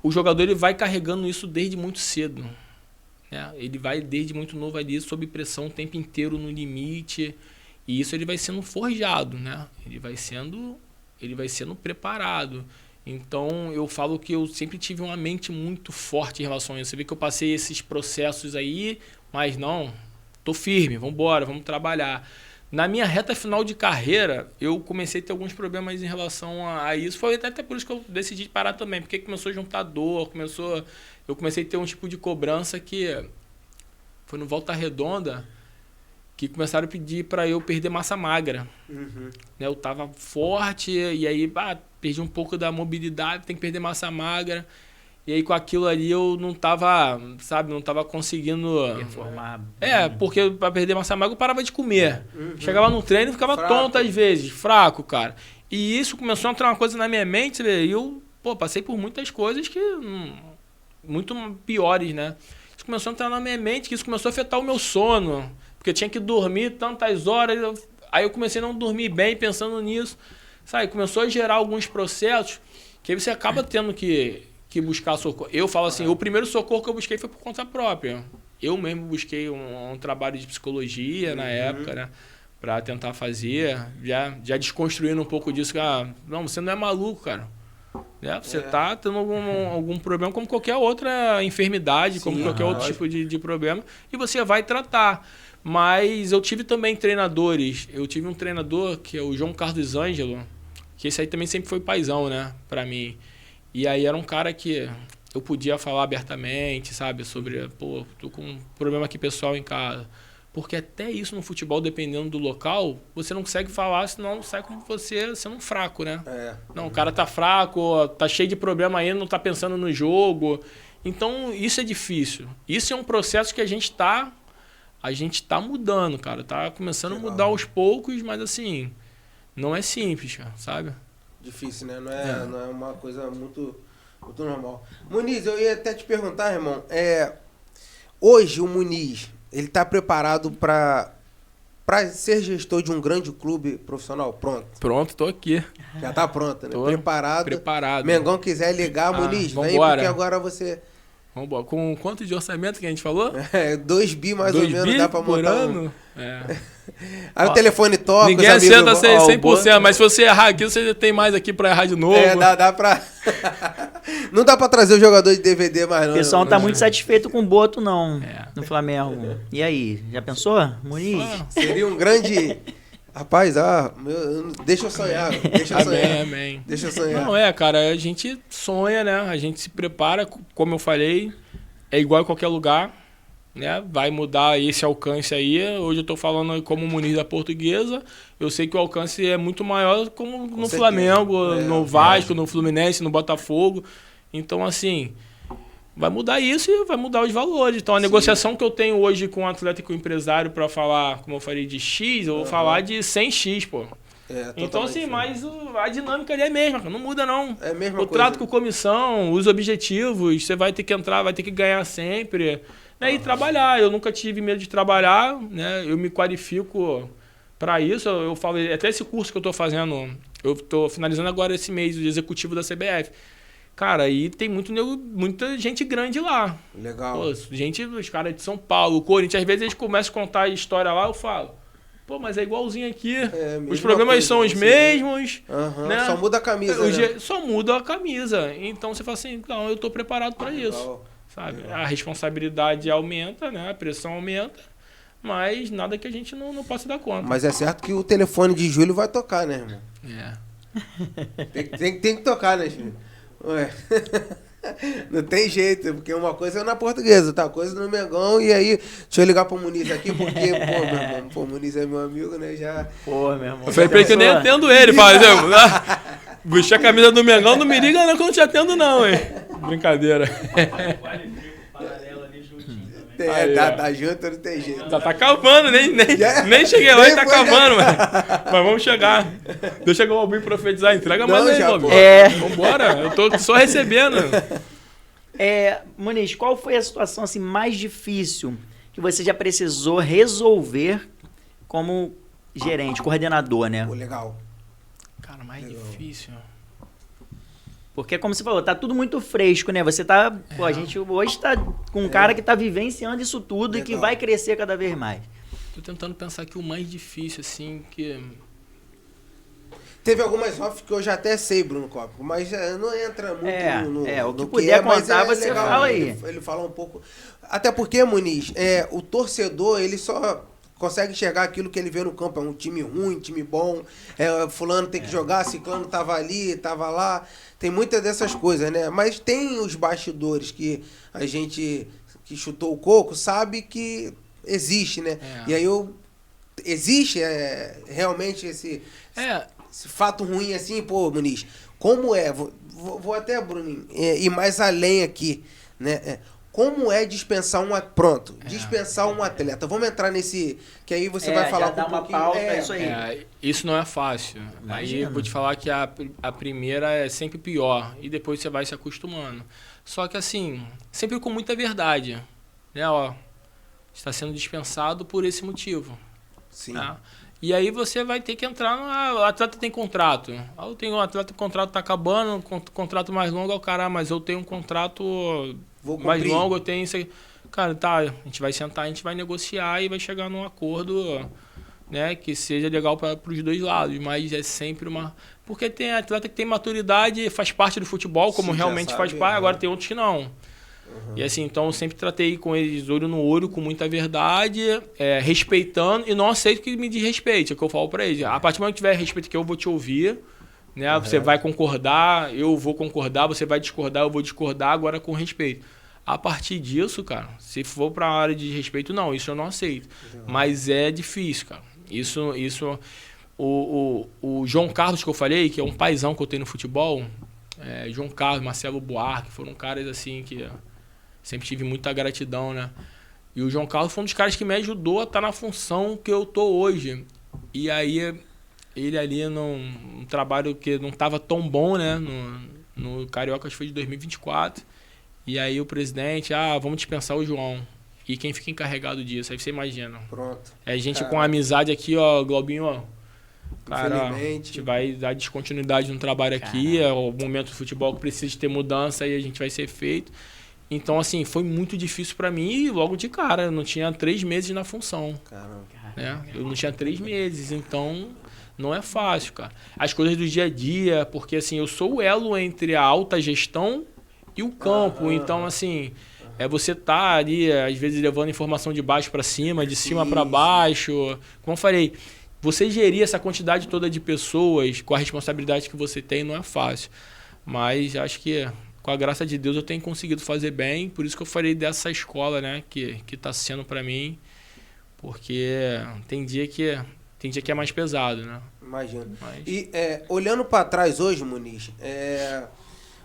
O jogador ele vai carregando isso desde muito cedo. Né? Ele vai desde muito novo ali, sob pressão o tempo inteiro, no limite. E isso ele vai sendo forjado, né? Ele vai sendo preparado. Então, eu falo que eu sempre tive uma mente muito forte em relação a isso. Você vê que eu passei esses processos aí, mas não, tô firme, vamos embora, vamos trabalhar. Na minha reta final de carreira, eu comecei a ter alguns problemas em relação a isso. Foi até por isso que eu decidi parar também, porque começou a juntar dor, eu comecei a ter um tipo de cobrança que foi no Volta Redonda, que começaram a pedir para eu perder massa magra. Uhum. Né, eu tava forte, e aí perdi um pouco da mobilidade, tem que perder massa magra. E aí com aquilo ali eu não tava, sabe, não tava conseguindo... Performar. Porque para perder massa magra eu parava de comer. Uhum. Chegava no treino e ficava Fraco. tonto às vezes, fraco, cara. E isso começou a entrar uma coisa na minha mente, e eu, passei por muitas coisas que... muito piores, né? Isso começou a entrar na minha mente, que isso começou a afetar o meu sono. Porque eu tinha que dormir tantas horas, aí eu comecei a não dormir bem pensando nisso. Sabe, começou a gerar alguns processos que aí você acaba tendo que buscar socorro. Eu falo assim, o primeiro socorro que eu busquei foi por conta própria. Eu mesmo busquei um trabalho de psicologia na época, né? Pra tentar fazer, já desconstruindo um pouco disso. Não, você não é maluco, cara. Né? Você tá tendo algum problema como qualquer outra enfermidade, como qualquer outro tipo de problema, e você vai tratar. Mas eu tive também treinadores. Eu tive um treinador que é o João Carlos Ângelo, que esse aí também sempre foi paizão, né, pra mim. E aí era um cara que eu podia falar abertamente, sabe, sobre, tô com um problema aqui pessoal em casa. Porque até isso no futebol, dependendo do local, você não consegue falar, senão sai como você sendo um fraco, né? Não, o cara tá fraco, tá cheio de problema aí, não tá pensando no jogo. Então, isso é difícil. Isso é um processo que a gente tá mudando, cara. Tá começando a mudar aos poucos, mas assim, não é simples, cara, sabe? Difícil, né? Não é uma coisa muito Voltou normal. Muniz, eu ia até te perguntar, irmão. Hoje o Muniz, ele tá preparado para ser gestor de um grande clube profissional? Pronto. Pronto, tô aqui. Já tá pronto, né? Tô Preparado. Mengão quiser ligar, Muniz, vem vambora. porque agora você... Vambora. Com quanto de orçamento que a gente falou? 2 bi mais ou menos dá pra por montar ano? Aí o telefone toca, Ninguém os amigos acerta vão- 100%, mas se você errar aqui, você tem mais aqui pra errar de novo. dá pra... Não dá pra trazer o jogador de DVD mais não. O pessoal não tá né? muito satisfeito com o Boto, não, É. no Flamengo. E aí, já pensou, Muniz? Seria um grande... Rapaz, deixa eu sonhar. Deixa eu sonhar. Amém. Deixa eu sonhar. Não, cara, a gente sonha, né? A gente se prepara, como eu falei, é igual a qualquer lugar, né? Vai mudar esse alcance aí. Hoje eu tô falando como Muniz da Portuguesa. Eu sei que o alcance é muito maior como no certeza. Flamengo, no Vasco, no Fluminense, no Botafogo. Então, assim, vai mudar isso e vai mudar os valores. Então, a negociação que eu tenho hoje com o atleta e com o empresário para falar, como eu falei, de X, eu vou falar de 100X, pô. Então, assim, mas a dinâmica ali é a mesma, cara, não muda, não. É a mesma O coisa. trato com comissão, os objetivos, você vai ter que entrar, vai ter que ganhar sempre. Né? E trabalhar. Eu nunca tive medo de trabalhar, né? Eu me qualifico para isso. Eu falo, até esse curso que eu estou fazendo, eu estou finalizando agora esse mês, o executivo da CBF. Cara, aí tem muita gente grande lá. Legal. Pô, os caras de São Paulo, o Corinthians, às vezes eles começam a contar a história lá, eu falo, pô, mas é igualzinho aqui. mesma Os problemas coisa, são os você- mesmos. Aham, né? só muda a camisa, né? Só muda a camisa. Então você fala assim, não, eu tô preparado para isso. Legal. Sabe? Legal. A responsabilidade aumenta, né? A pressão aumenta, mas nada que a gente não possa dar conta. Mas é certo que o telefone de Júlio vai tocar, né, irmão? É. Tem que tocar, né, Júlio? Ué. Não tem jeito, porque uma coisa é na Portuguesa, outra coisa no Mengão, e aí, deixa eu ligar pro Muniz aqui, porque, pô, meu irmão, o Muniz é meu amigo, né, já... Pô, meu irmão. Eu falei pra ele que eu nem atendo ele, fala, vestir a camisa do Mengão, não me liga não que eu não te atendo não, hein. Brincadeira. Qualifica o paralelo ali juntinho também. Aí, ó. Tá junto, não tem jeito. Já tá cavando, nem cheguei lá e tá cavando, mas vamos chegar. Deixa o Albinho profetizar, entrega mais Não, aí, já, Albinho. pô. Vambora, eu tô só recebendo. Muniz, qual foi a situação assim, mais difícil que você já precisou resolver como gerente, coordenador, né? Pô, legal. Cara, mais difícil. Porque, como você falou, tá tudo muito fresco, né? Você tá. Pô, a gente hoje tá com um cara que tá vivenciando isso tudo e que Legal. vai crescer cada vez mais. Tô tentando pensar que o mais difícil, assim, que... Teve algumas off que eu já até sei, Bruno Copo, mas não entra muito o que no puder mas contar, você legal, fala aí. Ele fala um pouco... Até porque, Muniz, o torcedor, ele só consegue enxergar aquilo que ele vê no campo. É um time ruim, time bom, fulano tem que jogar, ciclano tava ali, tava lá. Tem muitas dessas coisas, né? Mas tem os bastidores que a gente que chutou o coco sabe que existe, né? E aí existe realmente esse fato ruim assim, pô, Muniz. Como é? Vou até, Bruninho, ir mais além aqui, né? Como é dispensar dispensar um atleta? Vamos entrar nesse, que aí você vai falar já dá um uma pouquinho. pauta, isso aí. Isso não é fácil. Imagina. Aí eu vou te falar que a primeira é sempre pior e depois você vai se acostumando. Só que assim, sempre com muita verdade, né? Ó, está sendo dispensado por esse motivo. Sim. Né? E aí você vai ter que entrar o atleta tem contrato. Eu tenho um atleta, o contrato tá acabando, contrato mais longo, mas eu tenho um contrato mais longo, eu tenho isso aí. Cara, tá, a gente vai sentar, a gente vai negociar e vai chegar num acordo, né, que seja legal para os dois lados, mas é sempre uma... Porque tem atleta que tem maturidade, faz parte do futebol, como Sim, realmente faz parte, agora tem outros que não. E assim, então eu sempre tratei com eles olho no olho, com muita verdade, respeitando, e não aceito que me desrespeite, é o que eu falo pra eles. A partir do momento que tiver respeito, que eu vou te ouvir, né? Você vai concordar, eu vou concordar, você vai discordar, eu vou discordar, agora com respeito. A partir disso, cara, se for pra área de respeito, não, isso eu não aceito. Mas é difícil, cara. Isso o João Carlos, que eu falei, que é um paizão que eu tenho no futebol, João Carlos, Marcelo Buarque, foram caras assim que... Sempre tive muita gratidão, né? E o João Carlos foi um dos caras que me ajudou a estar na função que eu tô hoje. E aí, ele ali num trabalho que não estava tão bom, né? No Carioca acho que foi de 2024. E aí o presidente, vamos dispensar o João. E quem fica encarregado disso? Aí você imagina. Pronto. É gente com amizade aqui, ó, Globinho, ó. Cara, a Infelizmente. gente vai dar descontinuidade no trabalho aqui. É o momento do futebol que precisa de ter mudança e a gente vai ser feito. Então, assim, foi muito difícil pra mim e logo de cara. Eu não tinha 3 meses na função. Caramba. Né? Eu não tinha 3 meses, então não é fácil, cara. As coisas do dia a dia, porque assim, eu sou o elo entre a alta gestão e o campo. Então, assim, você tá ali, às vezes, levando informação de baixo para cima, de cima para baixo. Como eu falei, você gerir essa quantidade toda de pessoas com a responsabilidade que você tem não é fácil. Mas acho que, com a graça de Deus, eu tenho conseguido fazer bem. Por isso que eu falei dessa escola, né, que tá sendo para mim. Porque tem dia que é mais pesado, né? Imagino. Mas... E olhando para trás hoje, Muniz,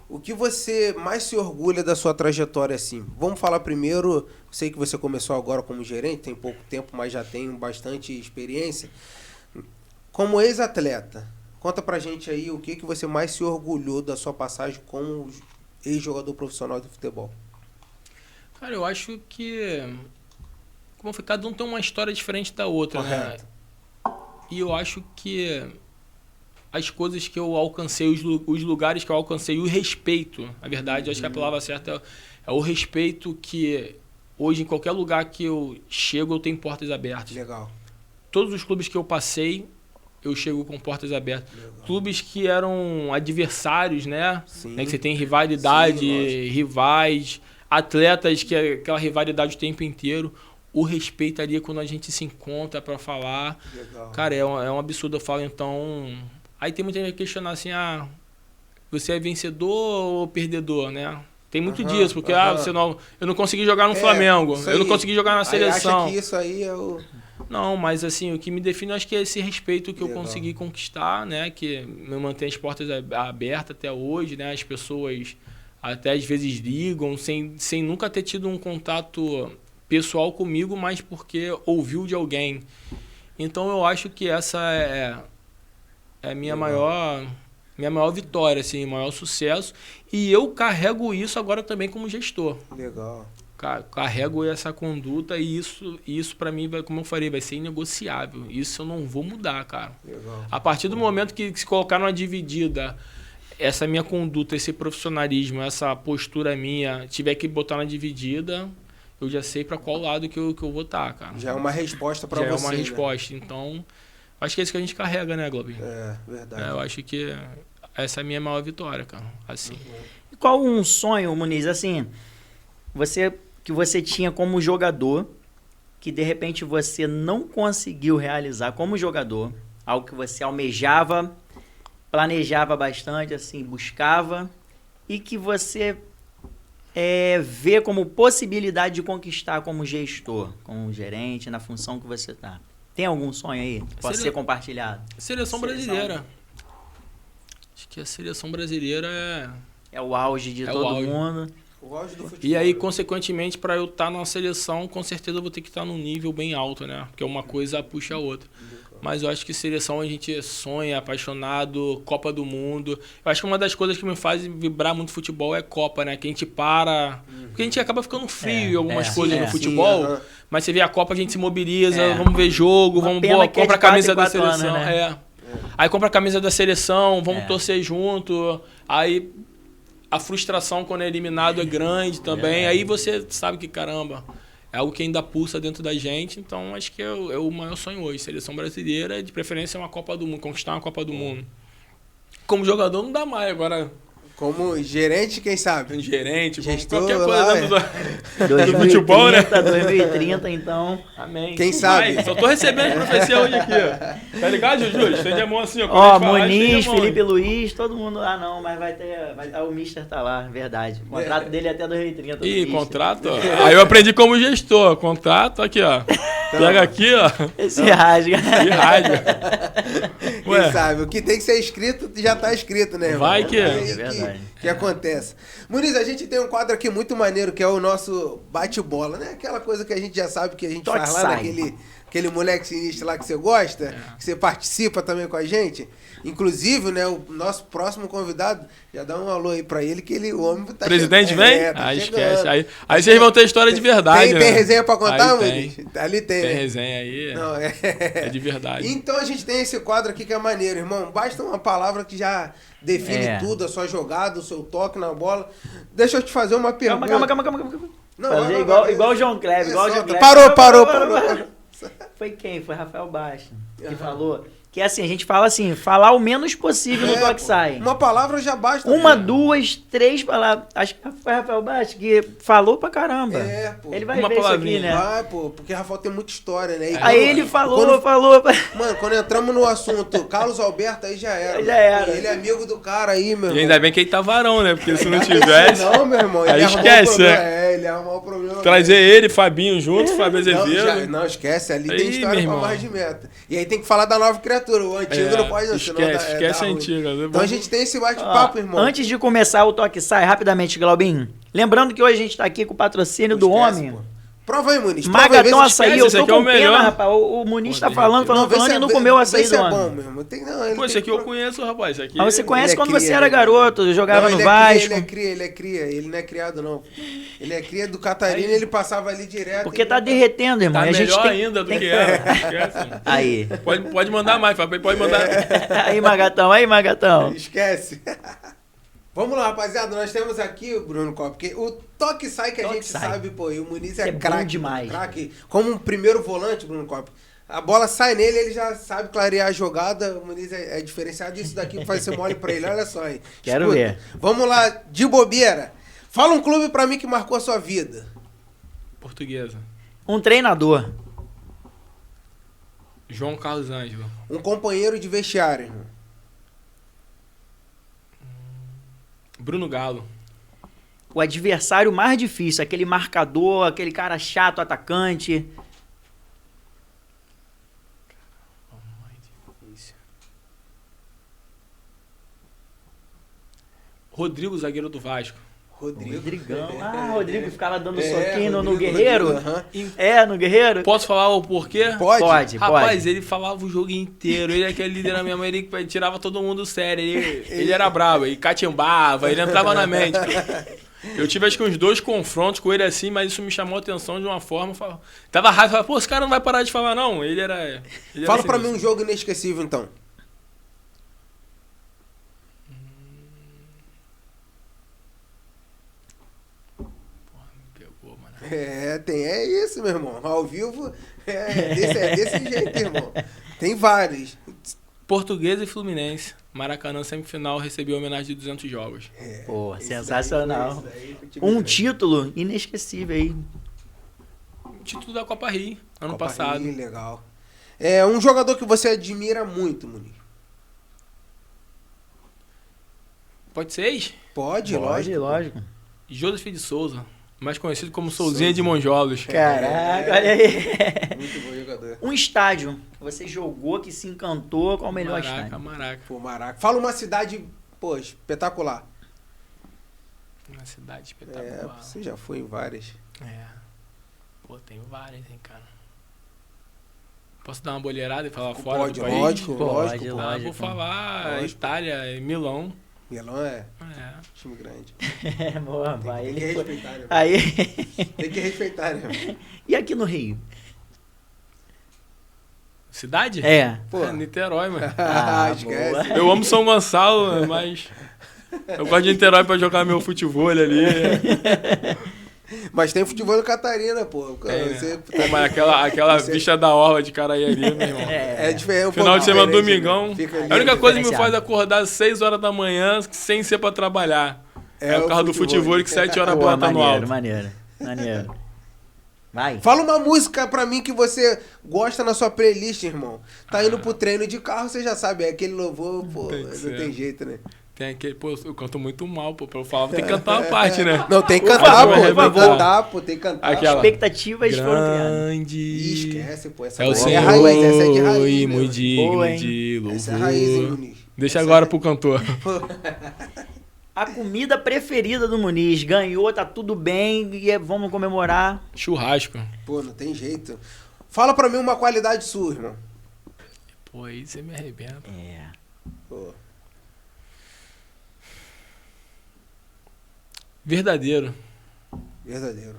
o que você mais se orgulha da sua trajetória assim? Vamos falar primeiro, sei que você começou agora como gerente, tem pouco tempo, mas já tem bastante experiência. Como ex-atleta, conta pra gente aí o que você mais se orgulhou da sua passagem como ex-jogador profissional de futebol. Cara, eu acho que... Como foi, cada um tem uma história diferente da outra, Correto. né? E eu acho que as coisas que eu alcancei, os lugares que eu alcancei, o respeito, na verdade, eu acho que a palavra certa é o respeito que hoje em qualquer lugar que eu chego eu tenho portas abertas. Legal. Todos os clubes que eu passei, eu chego com portas abertas. Legal. Clubes que eram adversários, né? Sim. Né? Que você tem rivalidade, Sim, rivais, atletas que é aquela rivalidade o tempo inteiro. O respeito ali quando a gente se encontra pra falar. Legal. Cara, é um absurdo. Eu falo, então... Aí tem muita gente que questiona assim, você é vencedor ou perdedor, né? Tem muito disso, porque eu não consegui jogar no Flamengo, eu não consegui jogar na seleção. Acha que isso aí é o... Não, mas assim, o que me define acho que é esse respeito que Legal. eu consegui conquistar, né? Que me mantém as portas abertas até hoje, né? As pessoas até às vezes ligam, sem nunca ter tido um contato pessoal comigo, mas porque ouviu de alguém. Então eu acho que essa é a minha maior vitória, assim, maior sucesso. E eu carrego isso agora também como gestor. Legal. Carrego essa conduta e isso para mim, como eu falei, vai ser inegociável. Isso eu não vou mudar, cara. Legal. A partir do momento que se colocar numa dividida, essa minha conduta, esse profissionalismo, essa postura minha, tiver que botar na dividida, eu já sei para qual lado que eu vou estar, cara. Já é uma resposta para você. Já é uma né? resposta. Então, acho que é isso que a gente carrega, né, Globinho? É, verdade. Eu acho que essa é a minha maior vitória, cara. Assim. E qual um sonho, Muniz, assim, que você tinha como jogador, que de repente você não conseguiu realizar como jogador, algo que você almejava, planejava bastante, assim, buscava, e que você vê como possibilidade de conquistar como gestor, como gerente, na função que você está? Tem algum sonho aí que pode ser compartilhado? Seleção brasileira. Acho que a seleção brasileira é o auge de todo mundo. O auge do futebol. E aí, consequentemente, para eu estar numa seleção, com certeza eu vou ter que estar num nível bem alto, né? Porque uma coisa puxa a outra. Mas eu acho que seleção a gente sonha, apaixonado, Copa do Mundo. Eu acho que uma das coisas que me faz vibrar muito futebol é Copa, né? Que a gente para... Porque a gente acaba ficando frio em algumas coisas no futebol. Mas você vê a Copa, a gente se mobiliza, vamos ver jogo, compra a camisa da seleção. Anos, né? Aí compra a camisa da seleção, vamos torcer junto. Aí a frustração quando é eliminado é grande também. Aí você sabe que, caramba... É algo que ainda pulsa dentro da gente, então acho que é o maior sonho hoje. Seleção brasileira, de preferência, uma Copa do Mundo, conquistar uma Copa do Mundo. Como jogador não dá mais, agora... Como gerente, quem sabe? Gerente, gestor, qualquer coisa dentro do 2030, futebol, né? 2030, então... Amém. Quem sabe? Só tô recebendo profecia hoje aqui, ó. Tá ligado, Juju? Estende a mão assim, ó. Ó, Muniz, Felipe Luiz, todo mundo... Ah, não, mas o Mister tá lá, verdade. O contrato dele é até 2030. Ih, contrato, ó. Aí eu aprendi como gestor. Contrato, aqui, ó. Pega aqui, ó. Esse rasga. E rasga. Quem sabe? O que tem que ser escrito já tá escrito, né? Vai que... É verdade. que acontece. Muniz, a gente tem um quadro aqui muito maneiro, que é o nosso bate-bola, né? Aquela coisa que a gente já sabe que a gente Toque faz lá sai. aquele moleque sinistro lá que você gosta, que você participa também com a gente. Inclusive, né, o nosso próximo convidado, já dá um alô aí pra ele, que o homem tá Presidente chegando. vem? Tá esquece. chegando. Aí vocês vão ter história de verdade, né? Tem resenha pra contar, Aí Muniz? Ali tem. Tem né? resenha aí. Não, É de verdade. Então a gente tem esse quadro aqui que é maneiro, irmão. Basta uma palavra que já define tudo, a sua jogada, o seu toque na bola. Deixa eu te fazer uma pergunta. Calma. Não, Fazer vai, igual, vai. igual o João Kleber, igual o João Solta. Kleber. Parou. Foi quem? Foi Rafael Baixa que falou. Que é assim, a gente fala assim, falar o menos possível no toque sai. Uma palavra já basta. Uma, pô. 2, 3 palavras. Acho que foi Rafael Baixa que falou pra caramba. É, pô. Ele vai Uma ver isso aqui, palavrinha. né? Vai, pô, porque Rafael tem muita história, né? E Aí quando- ele falou. Mano, quando entramos no assunto Carlos Alberto, aí já era. Já era. Ele é amigo do cara aí, meu E irmão. ainda bem que ele tá varão, né? Porque se não tivesse, Não, meu irmão. Aí Ele arrumou esquece, o problema. né? Ele arrumou o problema. trazer ele, Fabinho junto, Fábio Não, Azevedo. não, esquece. Ali Aí, tem história meu pra irmão. mais de meta. E aí tem que falar da nova criatura. O antigo não pode não, senão esquece, dá esquece a ruim. antiga. né? Então a gente tem esse bate-papo, Ó, irmão. antes de começar o toque sai, rapidamente, Glaubinho. Lembrando que hoje a gente tá aqui com o patrocínio do Esquece, homem. pô. Prova aí, Muniz. Prova aí, vê Magatão se Açaí, esquece, eu esse tô aqui é com o pena, melhor. rapaz. O Muniz tá Pô, falando vê se e não vê- comeu o vê açaí se do é homem. bom mesmo. Não, ele Pô, esse aqui eu conheço, rapaz. Esse aqui... Mas você conhece Ele é quando cria, você ele era é garoto, jogava Não, no ele Vasco. É cria. Ele não é criado, não. Ele é cria do Catarina, ele passava ali direto. Porque ele tá não- derretendo, irmão. Tá e a gente melhor tem... ainda do que era. Esquece. Aí. Pode mandar mais, Fábio. Pode mandar. Aí, Magatão. Esquece. Vamos lá, rapaziada. Nós temos aqui, Bruno Copp, porque o toque sai que a Toque gente sai. sabe, pô, e o Muniz Isso é é bom craque. demais. Craque. Como um primeiro volante, Bruno Copp. A bola sai nele, ele já sabe clarear a jogada. O Muniz é diferenciado. Isso daqui vai ser mole pra ele. Olha só aí. Quero ver. Vamos lá, de bobeira. Fala um clube pra mim que marcou a sua vida. Portuguesa. Um treinador. João Carlos Ângelo. Um companheiro de vestiário, irmão. Bruno Galo. O adversário mais difícil. Aquele marcador, aquele cara chato, atacante. Rodrigo, zagueiro do Vasco. Rodrigão. Rodrigo ficava dando É, soquinho no Rodrigo, Guerreiro. Rodrigo, aham. É, no Guerreiro. Posso falar o porquê? Pode? Rapaz, ele falava o jogo inteiro. Ele é aquele líder na minha mãe, ele tirava todo mundo sério. Ele era bravo, ele catimbava, ele entrava na mente. Eu tive acho que uns 2 confrontos com ele assim, mas isso me chamou a atenção de uma forma. Tava raiva, falava, pô, esse cara não vai parar de falar, não. Ele era Fala pra mim sinistro. um jogo inesquecível, então. Pegou, mano. É isso, meu irmão. Ao vivo é desse jeito, irmão. Tem vários. Portuguesa e Fluminense. Maracanã, semifinal, recebeu homenagem de 200 jogos. Pô, Esse sensacional. daí foi esse daí foi time Um grande. título inesquecível aí. Título da Copa Rio, ano Copa passado. Rio, legal. É um jogador que você admira muito, Muniz. Pode ser ex? Pode, lógico. Lógico. Joseph de Souza, mais conhecido como Souzinha de Monjolos. Caraca, olha aí. Muito bom jogador. Um estádio que você jogou, que se encantou, qual o melhor estádio? Maraca. Pô, Maraca. Fala uma cidade, pô, espetacular. Uma cidade É, espetacular. você já foi em várias. É. Pô, tem várias, hein, cara. Posso dar uma boleirada e falar fora Pode, do país? lógico, Pode, lógico. Ah, lógico. vou falar Lógico. Itália, Milão. Milão é É. time grande. É, boa, vai. Tem que Ele foi... respeitar, né? Aí. Tem que respeitar, né? E aqui no Rio? Cidade? É. Pô. É, Niterói, mano. Ah, Esquece. Eu amo São Gonçalo, mas eu gosto de Niterói pra jogar meu futebol ali. Mas tem futebol no Catarina, pô. Tem, né? Você, Pô, mas aquela Você- vista da orla de Caraí ali, meu irmão. é diferente. um Final pouco de semana, diferente, domingão. né? Fica ali, A única coisa que me diferenciado. faz acordar às 6 horas da manhã sem ser pra trabalhar. É o o carro do futebol que 7 horas a Pô, bola tá no maneiro, alto. maneiro. Vai. Fala uma música pra mim que você gosta na sua playlist, irmão. Tá indo pro treino de carro, você já sabe, é aquele louvor, pô, Tem que não ser. tem jeito, né? Tem aquele, pô, eu canto muito mal, pô, pra eu falar, tem que cantar uma parte, né? Não, tem que Por cantar, favor, pô, por tem que favor. cantar, pô, tem que cantar. Aquela. Expectativas foram criadas. Grande. Ih, esquece, pô, essa É o música Senhor, é raiz, essa é de raiz, e né, muito mano? Boa, digno hein? de Essa é raiz, hein, louvor. Muniz? Deixa Essa agora é- pro cantor. A comida preferida do Muniz. Ganhou, tá tudo bem e vamos comemorar. Churrasco. Pô, não tem jeito. Fala pra mim uma qualidade sua, irmão. Pô, aí você me arrebenta. É. Pô. Verdadeiro. Verdadeiro.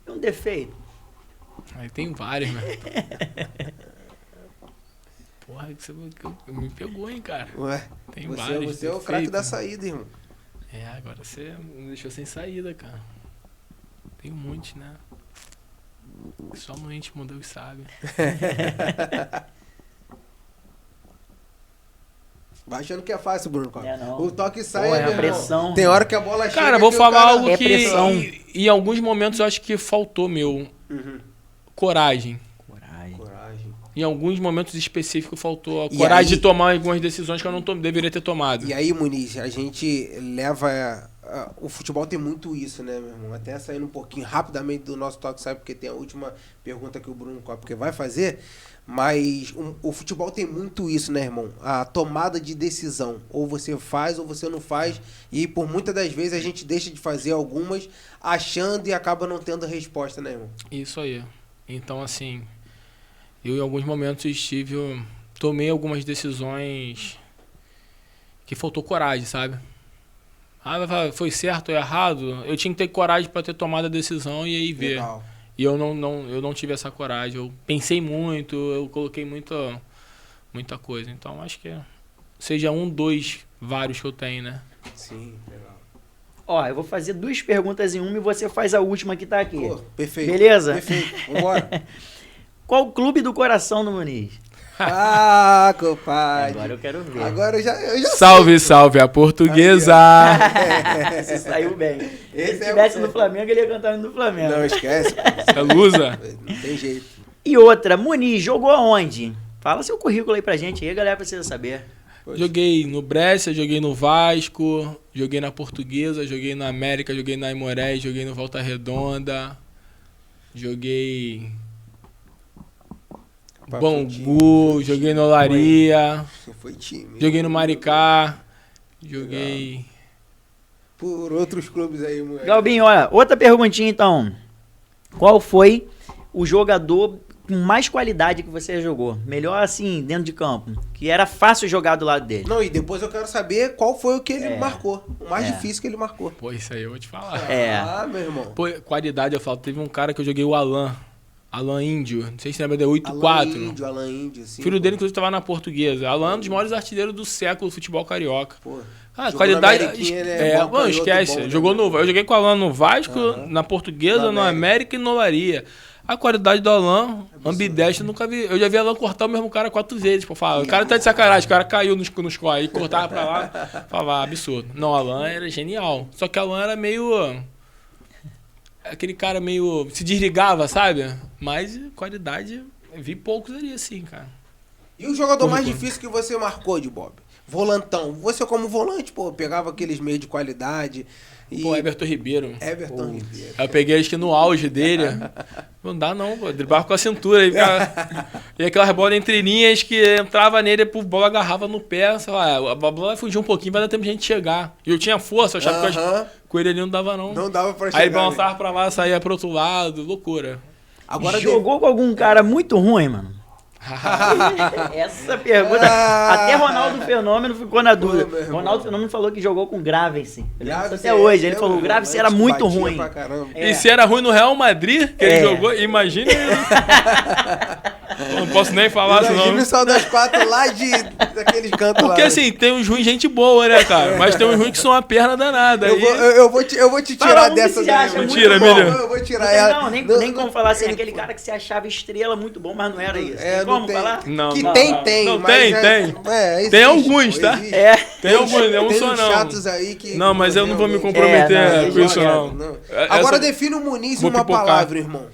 E um defeito? Aí tem vários, né? Porra, que você me pegou, hein, cara. Ué, Tem você vários. é o craque da defeitos. saída, irmão. É, agora você me deixou sem saída, cara. Tem um monte, né? Só no íntimo Deus sabe. Vai achando que é fácil, Bruno. É, não. O toque sai, Pô, é meu a irmão. pressão. Tem hora que a bola chega. Cara, vou que o falar cara- algo É que pressão. em alguns momentos eu acho que faltou meu. Uhum. Coragem. Coragem. Coragem. Em alguns momentos específicos faltou a E coragem aí- de tomar algumas decisões que eu não deveria ter tomado. E aí, Muniz, a gente leva. O futebol tem muito isso, né, meu irmão? Até saindo um pouquinho rapidamente do nosso toque, sabe? Porque tem a última pergunta que o Bruno Copke vai fazer. Mas o futebol tem muito isso, né, irmão? A tomada de decisão. Ou você faz ou você não faz. E por muitas das vezes a gente deixa de fazer algumas achando e acaba não tendo resposta, né, irmão? Isso aí. Então, assim, eu em alguns momentos tomei algumas decisões que faltou coragem, sabe? Ah, vai falar, foi certo ou errado? Eu tinha que ter coragem para ter tomado a decisão e aí ver. Legal. E eu não tive essa coragem. Eu pensei muito, eu coloquei muita coisa. Então, acho que seja vários que eu tenho, né? Sim, legal. Ó, eu vou fazer 2 perguntas em uma e você faz a última que tá aqui. Pô, perfeito. Beleza? Perfeito. Vambora. Qual o clube do coração do Muniz? Ah, compadre. Agora eu quero ver. Agora eu já Salve, salve a portuguesa! Você saiu bem. Se Esse ele é estivesse o- no Flamengo, ele ia cantar no Flamengo. Não, esquece. pô. É lusa? Não tem jeito. E outra, Muniz, jogou aonde? Fala seu currículo aí pra gente, aí a galera precisa saber. Poxa. Joguei no Brescia, joguei no Vasco, joguei na Portuguesa, joguei na América, joguei na Aimorés, joguei no Volta Redonda, joguei Pá, foi time, Bangu, foi joguei time. no Olaria, Foi time. joguei no Maricá, joguei... Por outros clubes aí, moleque. Galbinho, olha, outra perguntinha então. Qual foi o jogador com mais qualidade que você jogou? Melhor assim, dentro de campo. Que era fácil jogar do lado dele. Não, e depois eu quero saber qual foi o que ele É. marcou. O mais É. difícil que ele marcou. Pô, isso aí eu vou te falar. É. Ah, meu irmão. Pô, qualidade eu falo, teve um cara que eu joguei o Alan Índio, não sei se lembra, deu Alan 8-4. Índio, Alan Índio, sim. Filho dele, inclusive, estava na Portuguesa. Alan é um dos maiores artilheiros do século do futebol carioca. Pô. Ah, Jogou qualidade. na Ameriquinha, né? Bom Não, canhoto, esquece. bom, né? Jogou no. Eu joguei com o Alan no Vasco, Aham. na Portuguesa, No no América e no Olaria. A qualidade do Alan, ambidestro, eu nunca vi. Eu já vi Alan cortar o mesmo cara 4 vezes. Pô, falar, o cara tá de sacanagem, o cara caiu nos corre e cortava pra lá. Falava, absurdo. Não, Alan era genial. Só que Alan era meio. Aquele cara meio. Se desligava, sabe? Mas qualidade, eu vi poucos ali assim, cara. E o jogador Como mais foi? difícil que você marcou de Bob? Volantão. Você como volante, pô, pegava aqueles meios de qualidade. E... Pô, Everton Ribeiro. Everton Ribeiro. Aí eu peguei, acho que no auge dele. Não dá não, pô. Driblava com a cintura. Aí e aquelas bolas entre linhas que entrava nele, a bola agarrava no pé. Sei lá, a bola vai fugir um pouquinho, vai dar tempo de a gente chegar. E eu tinha força, eu achava que Aham. com ele ali não dava não. Não dava pra chegar. Aí ele né? balançava pra lá, saía pro outro lado. Loucura. Agora Jogou com algum cara muito ruim, mano? Essa pergunta. Até Ronaldo Fenômeno ficou na dúvida. Pô, meu irmão. Ronaldo Fenômeno falou que jogou com Gravense. Eu lembro Graves até hoje. Ele é falou: um o Gravense volante, era muito batia ruim. pra caramba. É. E se era ruim no Real Madrid, que É. ele jogou, imagina. Eu não posso nem falar senão. Imagina só das 4 lá daqueles cantos lá. Porque assim, tem uns ruins gente boa, né, cara? Mas tem uns ruins que são uma perna danada. Eu Aí- vou te Fala tirar um que dessa se daí. acha mano. muito Mentira, bom. Emílio. Eu vou tirar Não, ela. não, nem como falar assim, aquele cara que se achava estrela muito bom, mas não era isso. É, Tem não como tem. falar? Não, Que não, tem, não. tem. Não, mas tem, é- tem. existe, Tem alguns, pô, tá? existe. É. Tem alguns, não Tem sou uns não. chatos aí que... Não, mas eu não vou me realmente- comprometer É, não, com isso, Não, não. não. É- Agora essa- define o Muniz em vou uma pipocar. palavra, irmão.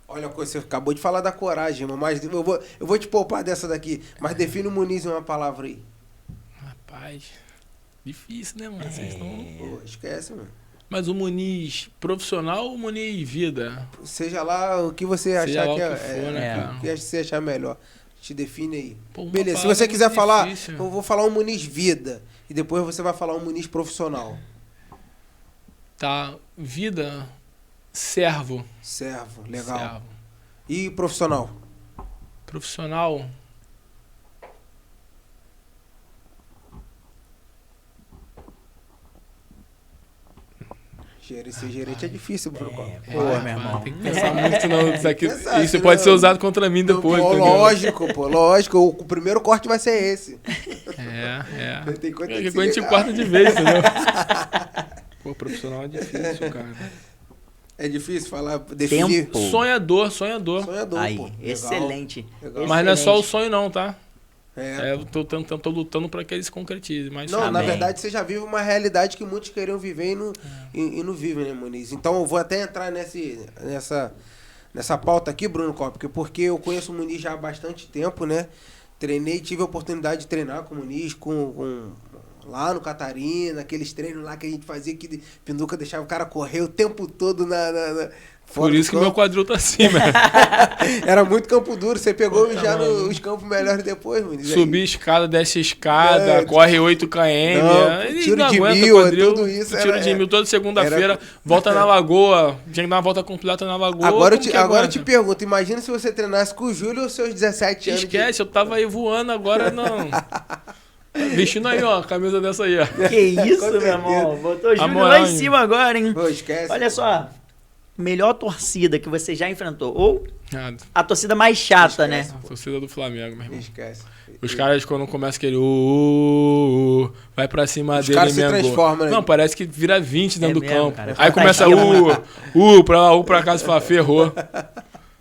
Olha, você acabou de falar da coragem, irmão, mas eu vou te poupar dessa daqui. Mas define o Muniz em uma palavra aí. Rapaz, difícil, né, mano? Vocês estão... Pô, esquece, mano. Mas o Muniz profissional ou o Muniz vida? Seja lá o que você Seja achar lá que o que for, né, é. cara? o que você achar melhor. te define aí. Pô, uma Beleza, se palavra você quiser muito falar, difícil. eu vou falar um Muniz vida. E depois você vai falar um Muniz profissional. Tá, vida, servo. Servo, legal. Servo. E profissional? Profissional, Ser gerente é difícil, Bruno Copa. Pô, meu irmão. tem que pensar muito não. Isso, aqui, Pensar, isso senão- pode ser usado contra mim depois. Pô, entendeu? lógico. O primeiro corte vai ser esse. É. Tem coisa que Porque se quando a gente ligar. corta de vez, entendeu? Pô, profissional é difícil, cara. É difícil falar, definir. Tempo. Sonhador. Sonhador, Aí, pô. Legal, excelente. legal. Mas não é só o Excelente. sonho não, tá? É. Eu tô lutando pra que eles se concretizem. Mas Não, na Amém. verdade você já vive uma realidade que muitos queriam viver e não vivem, né, Muniz? Então eu vou até entrar nessa pauta aqui, Bruno Kopp, porque eu conheço o Muniz já há bastante tempo, né? Tive a oportunidade de treinar com o Muniz, lá no Catarina, aqueles treinos lá que a gente fazia que Pinduca deixava o cara correr o tempo todo fora por do isso que meu campo. quadril tá assim, velho. Era muito campo duro, você pegou Puta, já mano. os campos melhores depois, Muniz. Subir escada, desce escada, É, corre 8 km. Não, Ele tiro não de aguenta mil, o quadril, tudo isso tiro era- de mil toda segunda-feira, era- volta na lagoa. Tinha que dar uma volta completa na lagoa. Agora, como que agora eu te aguenta? pergunto, imagina se você treinasse com o Júlio aos seus 17 anos. Esquece, eu tava aí voando, agora não. Vestindo aí, ó, a camisa dessa aí, ó. Que isso, Com meu certeza. irmão. Botou o Júlio moral, lá em hein? cima agora, hein? Pô, esquece. Olha só. Melhor torcida que você já enfrentou. Ou Nada. a torcida mais chata, né? Esquece. Torcida do Flamengo, meu irmão. Esquece. Os caras, quando começam aquele vai pra cima Os dele, caras se Mengo. transformam, né? Não, parece que vira 20 dentro É do mesmo, campo. cara. Aí começa pra lá, pra cá, você fala, ferrou.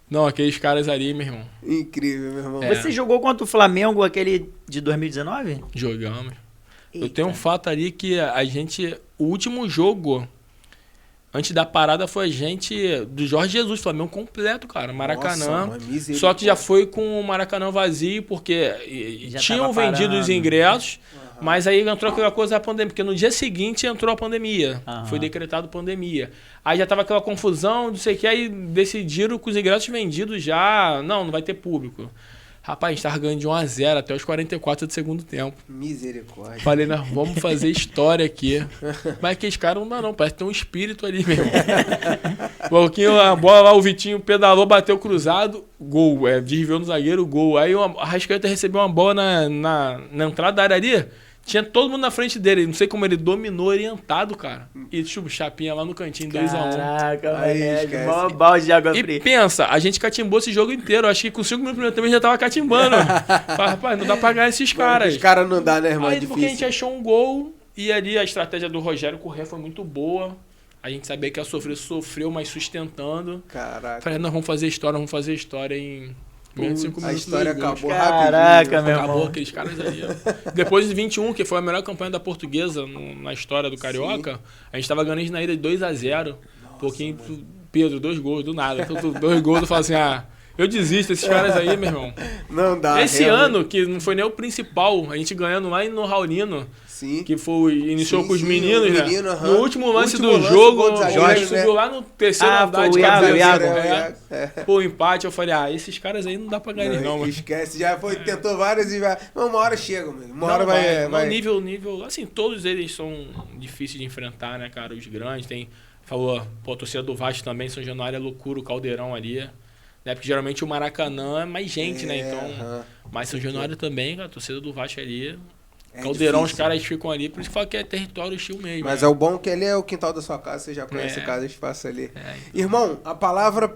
Não, aqueles caras ali, meu irmão, Incrível, meu irmão. É. Você jogou contra o Flamengo, aquele de 2019? jogamos. Eu Eita. tenho um fato ali que a gente, o último jogo, antes da parada, foi a gente, do Jorge Jesus, Flamengo completo, cara, Maracanã. Nossa, misericórdia. Só que já foi com o Maracanã vazio, porque Já tinham tava vendido os parando. ingressos, mas aí entrou aquela coisa da pandemia, porque no dia seguinte entrou a pandemia, Aham. foi decretado pandemia. Aí já tava aquela confusão, não sei o que, aí decidiram com os ingressos vendidos já, não vai ter público. Rapaz, a gente tava ganhando de 1-0 até os 44 do segundo tempo. Misericórdia. Falei, nós vamos fazer história aqui. Mas aqueles caras não dá não, parece que tem um espírito ali mesmo. Pouquinho, a bola lá, o Vitinho pedalou, bateu cruzado, gol. Desviou no zagueiro, gol. Aí o Arrascaeta recebeu uma bola na entrada da área ali, tinha todo mundo na frente dele. Não sei como ele dominou orientado, cara. E tipo, chapinha lá no cantinho, 2-1. Caraca, Aí, velho. esquece. Mó balde de água E fria. pensa, a gente catimbou esse jogo inteiro. Acho que com 5 minutos do primeiro tempo a gente já tava catimbando. Fala, rapaz, não dá pra ganhar esses caras. Os caras não dá, né, irmão? É Aí porque a gente difícil. achou um gol e ali a estratégia do Rogério correr foi muito boa. A gente sabia que ia sofreu, mas sustentando. Caraca. Falei, nós vamos fazer história em menos de 5 A minutos. história dos gols. acabou Caraca, rapidinho. meu Acabou irmão. aqueles caras ali, ó. Depois de 21, que foi a melhor campanha da Portuguesa na história do Carioca, a gente tava ganhando na ida de 2-0. Um pouquinho, Pedro, 2 gols, do nada. 2 gols, eu falo assim, eu desisto, esses caras aí, meu irmão. Não dá. Esse realmente. ano, que não foi nem o principal, a gente ganhando lá no Raulino, Sim. que iniciou Sim, com os sim, meninos, o né? menino, aham. No último lance Último do lance, jogo, gol do o zagueiro, Jorge né? subiu lá no terceiro Ah, andar foi de o Iago, cabeça, o Iago. né? Pô, empate, eu falei, esses caras aí não dá pra ganhar não, mano. Esquece, já foi, tentou várias e vai. Mas uma hora chega, mano. Uma Não hora vai. não, nível, assim, todos eles são difíceis de enfrentar, né, cara? Os grandes, falou, pô, a torcida do Vasco também, São Januário é loucura, o Caldeirão ali, né? Porque geralmente o Maracanã é mais gente, né? Então, aham. mas São Januário também, cara, a torcida do Vasco ali, É Caldeirão, difícil. os caras ficam ali, por isso que fala que é território estilo mesmo. Mas né? é o bom que ali é o quintal da sua casa, você já conhece É. cada espaço ali. É, Irmão, a palavra,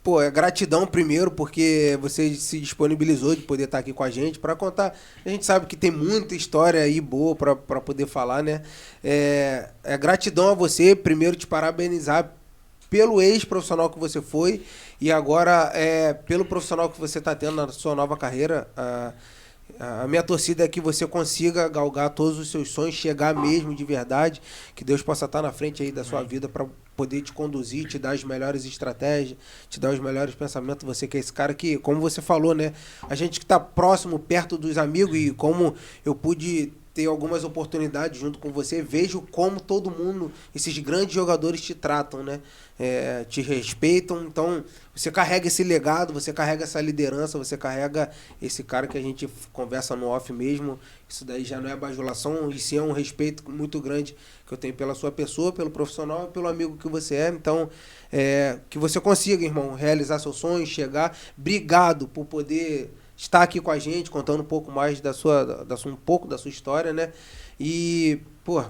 pô, é gratidão primeiro, porque você se disponibilizou de poder estar aqui com a gente para contar. A gente sabe que tem muita história aí boa para poder falar, né? É gratidão a você, primeiro te parabenizar pelo ex-profissional que você foi e agora pelo profissional que você está tendo na sua nova carreira. A minha torcida é que você consiga galgar todos os seus sonhos, chegar mesmo de verdade, que Deus possa estar na frente aí da sua vida para poder te conduzir, te dar as melhores estratégias, te dar os melhores pensamentos. Você que é esse cara que, como você falou, né? A gente que está próximo, perto dos amigos, e como eu pude ter algumas oportunidades junto com você, vejo como todo mundo, esses grandes jogadores te tratam, né? Te respeitam, então você carrega esse legado, você carrega essa liderança, você carrega esse cara que a gente conversa no off mesmo. Isso daí já não é bajulação, e sim é um respeito muito grande que eu tenho pela sua pessoa, pelo profissional e pelo amigo que você é. Então, que você consiga, irmão, realizar seus sonhos, chegar. Obrigado por poder estar aqui com a gente, contando um pouco mais um pouco da sua história, né? E, pô,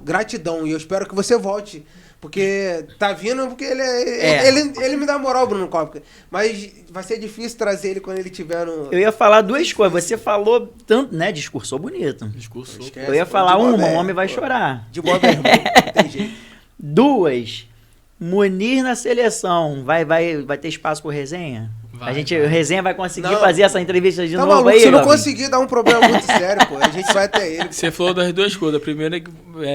gratidão. E eu espero que você volte. Porque tá vindo, porque ele me dá moral, Bruno Cópica. Mas vai ser difícil trazer ele quando ele tiver no... Eu ia falar duas coisas. Você falou tanto, né? Discursou bonito. Discursou. Eu ia falar um homem vai chorar. De boa, irmão. Não tem jeito. Duas, Munir na seleção. Vai ter espaço pro resenha? O resenha vai conseguir fazer essa entrevista de novo maluco, aí, se não conseguir, dá um problema muito sério, pô. A gente vai até ele. Você falou das duas coisas. A primeira é que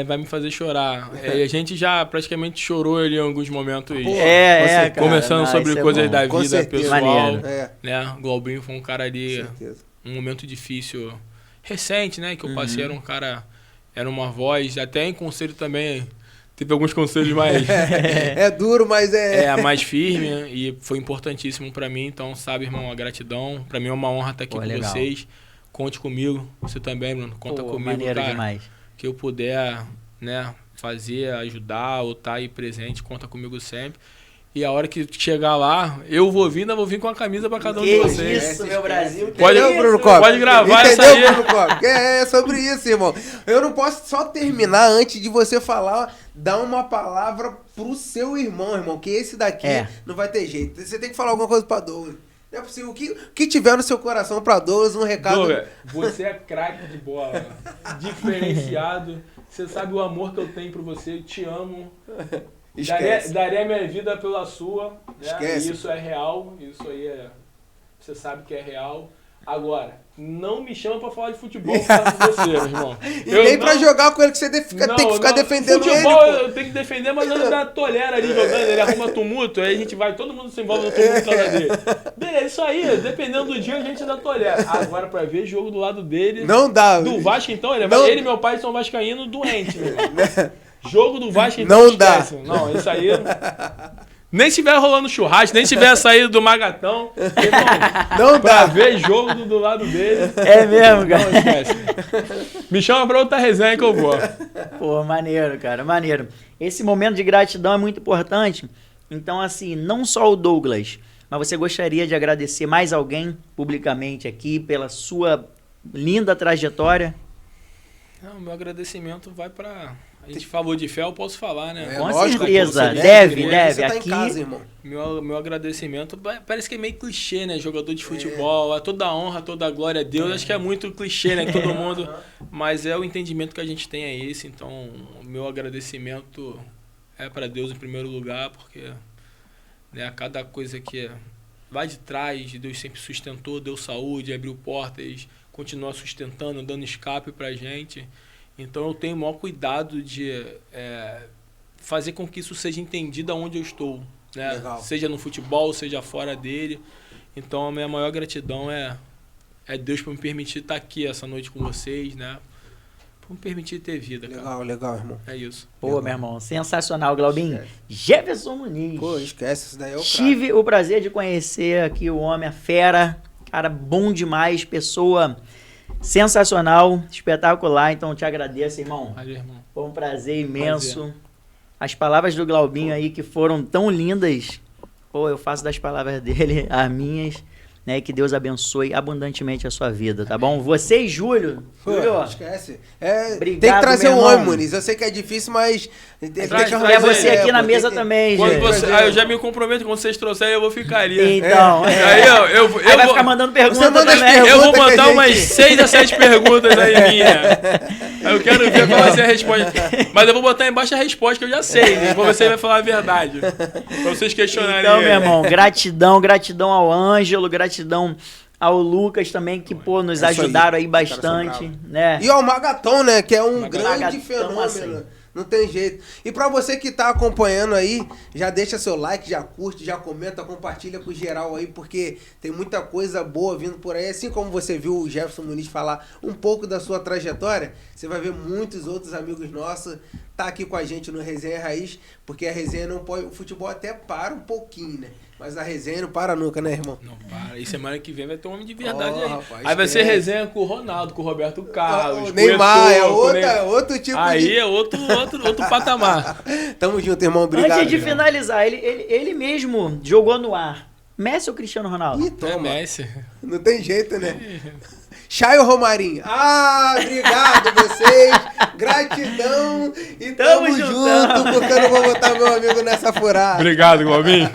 vai me fazer chorar. A gente já praticamente chorou ali em alguns momentos. Cara, conversando sobre coisas da Com vida certeza. pessoal. Maneiro. Né? O Globinho foi um cara ali, Certeza. um momento difícil, recente, né? Que eu passei, era um cara, era uma voz, até em conselho também. Teve alguns conselhos mais... É duro, mas mais firme, e foi importantíssimo pra mim. Então, sabe, irmão, a gratidão. Pra mim é uma honra estar aqui com vocês. Conte comigo. Você também, Bruno. Conta comigo, maneiro cara. Demais. Que eu puder, né, fazer, ajudar ou estar aí presente, conta comigo sempre. E a hora que chegar lá, eu ainda vou vir com a camisa pra cada um de vocês. Isso, meu Brasil. Bruno Cópica? Pode gravar Entendeu, essa aí. Bruno Cópica? É sobre isso, irmão. Eu não posso só terminar antes de você falar, dar uma palavra pro seu irmão, que esse daqui não vai ter jeito. Você tem que falar alguma coisa pra Douglas. Não é possível. O que tiver no seu coração pra Douglas, um recado... Douglas, você é craque de bola, diferenciado. Você sabe o amor que eu tenho por você, eu te amo. Daria a minha vida pela sua. Né? Esquece. E isso é real, isso aí você sabe que é real. Agora, não me chama pra falar de futebol por causa de você, meu irmão. E nem pra jogar com ele, que você tem que ficar defendendo futebol, ele. Eu tenho que defender, mas ele dá tolera ali jogando, ele arruma tumulto, aí a gente vai, todo mundo se envolve no tumulto por causa dele. Beleza, isso aí, dependendo do dia, a gente dá tolera. Agora, pra ver jogo do lado dele... Não dá. Do Vasco, então, ele e meu pai são vascaínos doentes, meu irmão. Jogo do Vasco, então, não esquece. dá. Não, isso aí... Nem se tiver rolando churrasco, nem se tiver saído do Magatão. Irmão, não pra dá. ver jogo do lado dele. É mesmo, cara. Não esquece. Me chama pra outra resenha que eu vou. Pô, maneiro, cara, maneiro. Esse momento de gratidão é muito importante. Então, assim, não só o Douglas, mas você gostaria de agradecer mais alguém publicamente aqui pela sua linda trajetória? Não, meu agradecimento vai pra... A gente falou de fé, eu posso falar, né? Com lógico, certeza, você deve. Você tá Aqui, em casa, irmão. Meu agradecimento parece que é meio clichê, né? Jogador de futebol, toda a honra, toda a glória a Deus. Acho que é muito clichê, né? Todo mundo. Mas o entendimento que a gente tem é esse. Então, o meu agradecimento é para Deus em primeiro lugar, porque né, cada coisa que vai de trás, Deus sempre sustentou, deu saúde, abriu portas, continua sustentando, dando escape pra gente. Então eu tenho o maior cuidado de fazer com que isso seja entendido aonde eu estou, né? Seja no futebol, seja fora dele. Então a minha maior gratidão é Deus por me permitir estar aqui essa noite com vocês, né? Por me permitir ter vida, cara. Legal, irmão. É isso. Pô, legal. meu irmão, sensacional, Glaubinho. Jefferson Muniz. Pô, esquece, isso daí é o Tive o prazer de conhecer aqui o homem, a fera, cara bom demais, pessoa sensacional, espetacular. Então te agradeço, irmão. Valeu, irmão. Foi um prazer imenso. As palavras do Glaubinho aí que foram tão lindas. Pô, eu faço das palavras dele as minhas, né? Que Deus abençoe abundantemente a sua vida, tá bom? Você e Júlio. Júlio, esquece. Obrigado, tem que trazer meu um homem, irmão. Muniz. Eu sei que é difícil, mas tem que Traz é você aqui na pô, mesa tem que- também, Quando gente. você, eu já me comprometo, quando vocês trouxerem, eu vou ficar ali. Então, Aí eu aí vai vou, ficar mandando pergunta Você manda as também. perguntas. eu vou que a mandar gente- umas 6 a 7 perguntas aí minha. Aí eu quero ver qual vai ser a resposta. Mas eu vou botar embaixo a resposta que eu já sei, né? Você vai falar a verdade. Pra vocês questionarem. Então, aí. meu irmão, gratidão ao Ângelo, gratidão ao Lucas também, que, pô, nos É isso aí. ajudaram aí Os caras são bastante, bravos. né? E ao Magatão, né? Que é um Magatão, grande fenômeno assim. Não tem jeito. E pra você que tá acompanhando aí, já deixa seu like, já curte, já comenta, compartilha com geral aí, porque tem muita coisa boa vindo por aí. Assim como você viu o Jefferson Muniz falar um pouco da sua trajetória, você vai ver muitos outros amigos nossos tá aqui com a gente no Resenha Raiz, porque a resenha não pode... O futebol até para um pouquinho, né? Mas a resenha não para nunca, né, irmão? Não para. E semana que vem vai ter um homem de verdade aí. Rapaz, Aí vai ser resenha com o Ronaldo, com o Roberto Carlos, o Neymar, com o outro tipo aí de... é outro patamar. Tamo junto, irmão. Obrigado. Antes de finalizar, ele mesmo jogou no ar. Messi ou Cristiano Ronaldo? Ih, É toma. Messi. Não tem jeito, né? Chay ou Romarinho? Ah, obrigado vocês. Gratidão. E tamo junto, porque eu não vou botar meu amigo nessa furada. Obrigado, Globinho.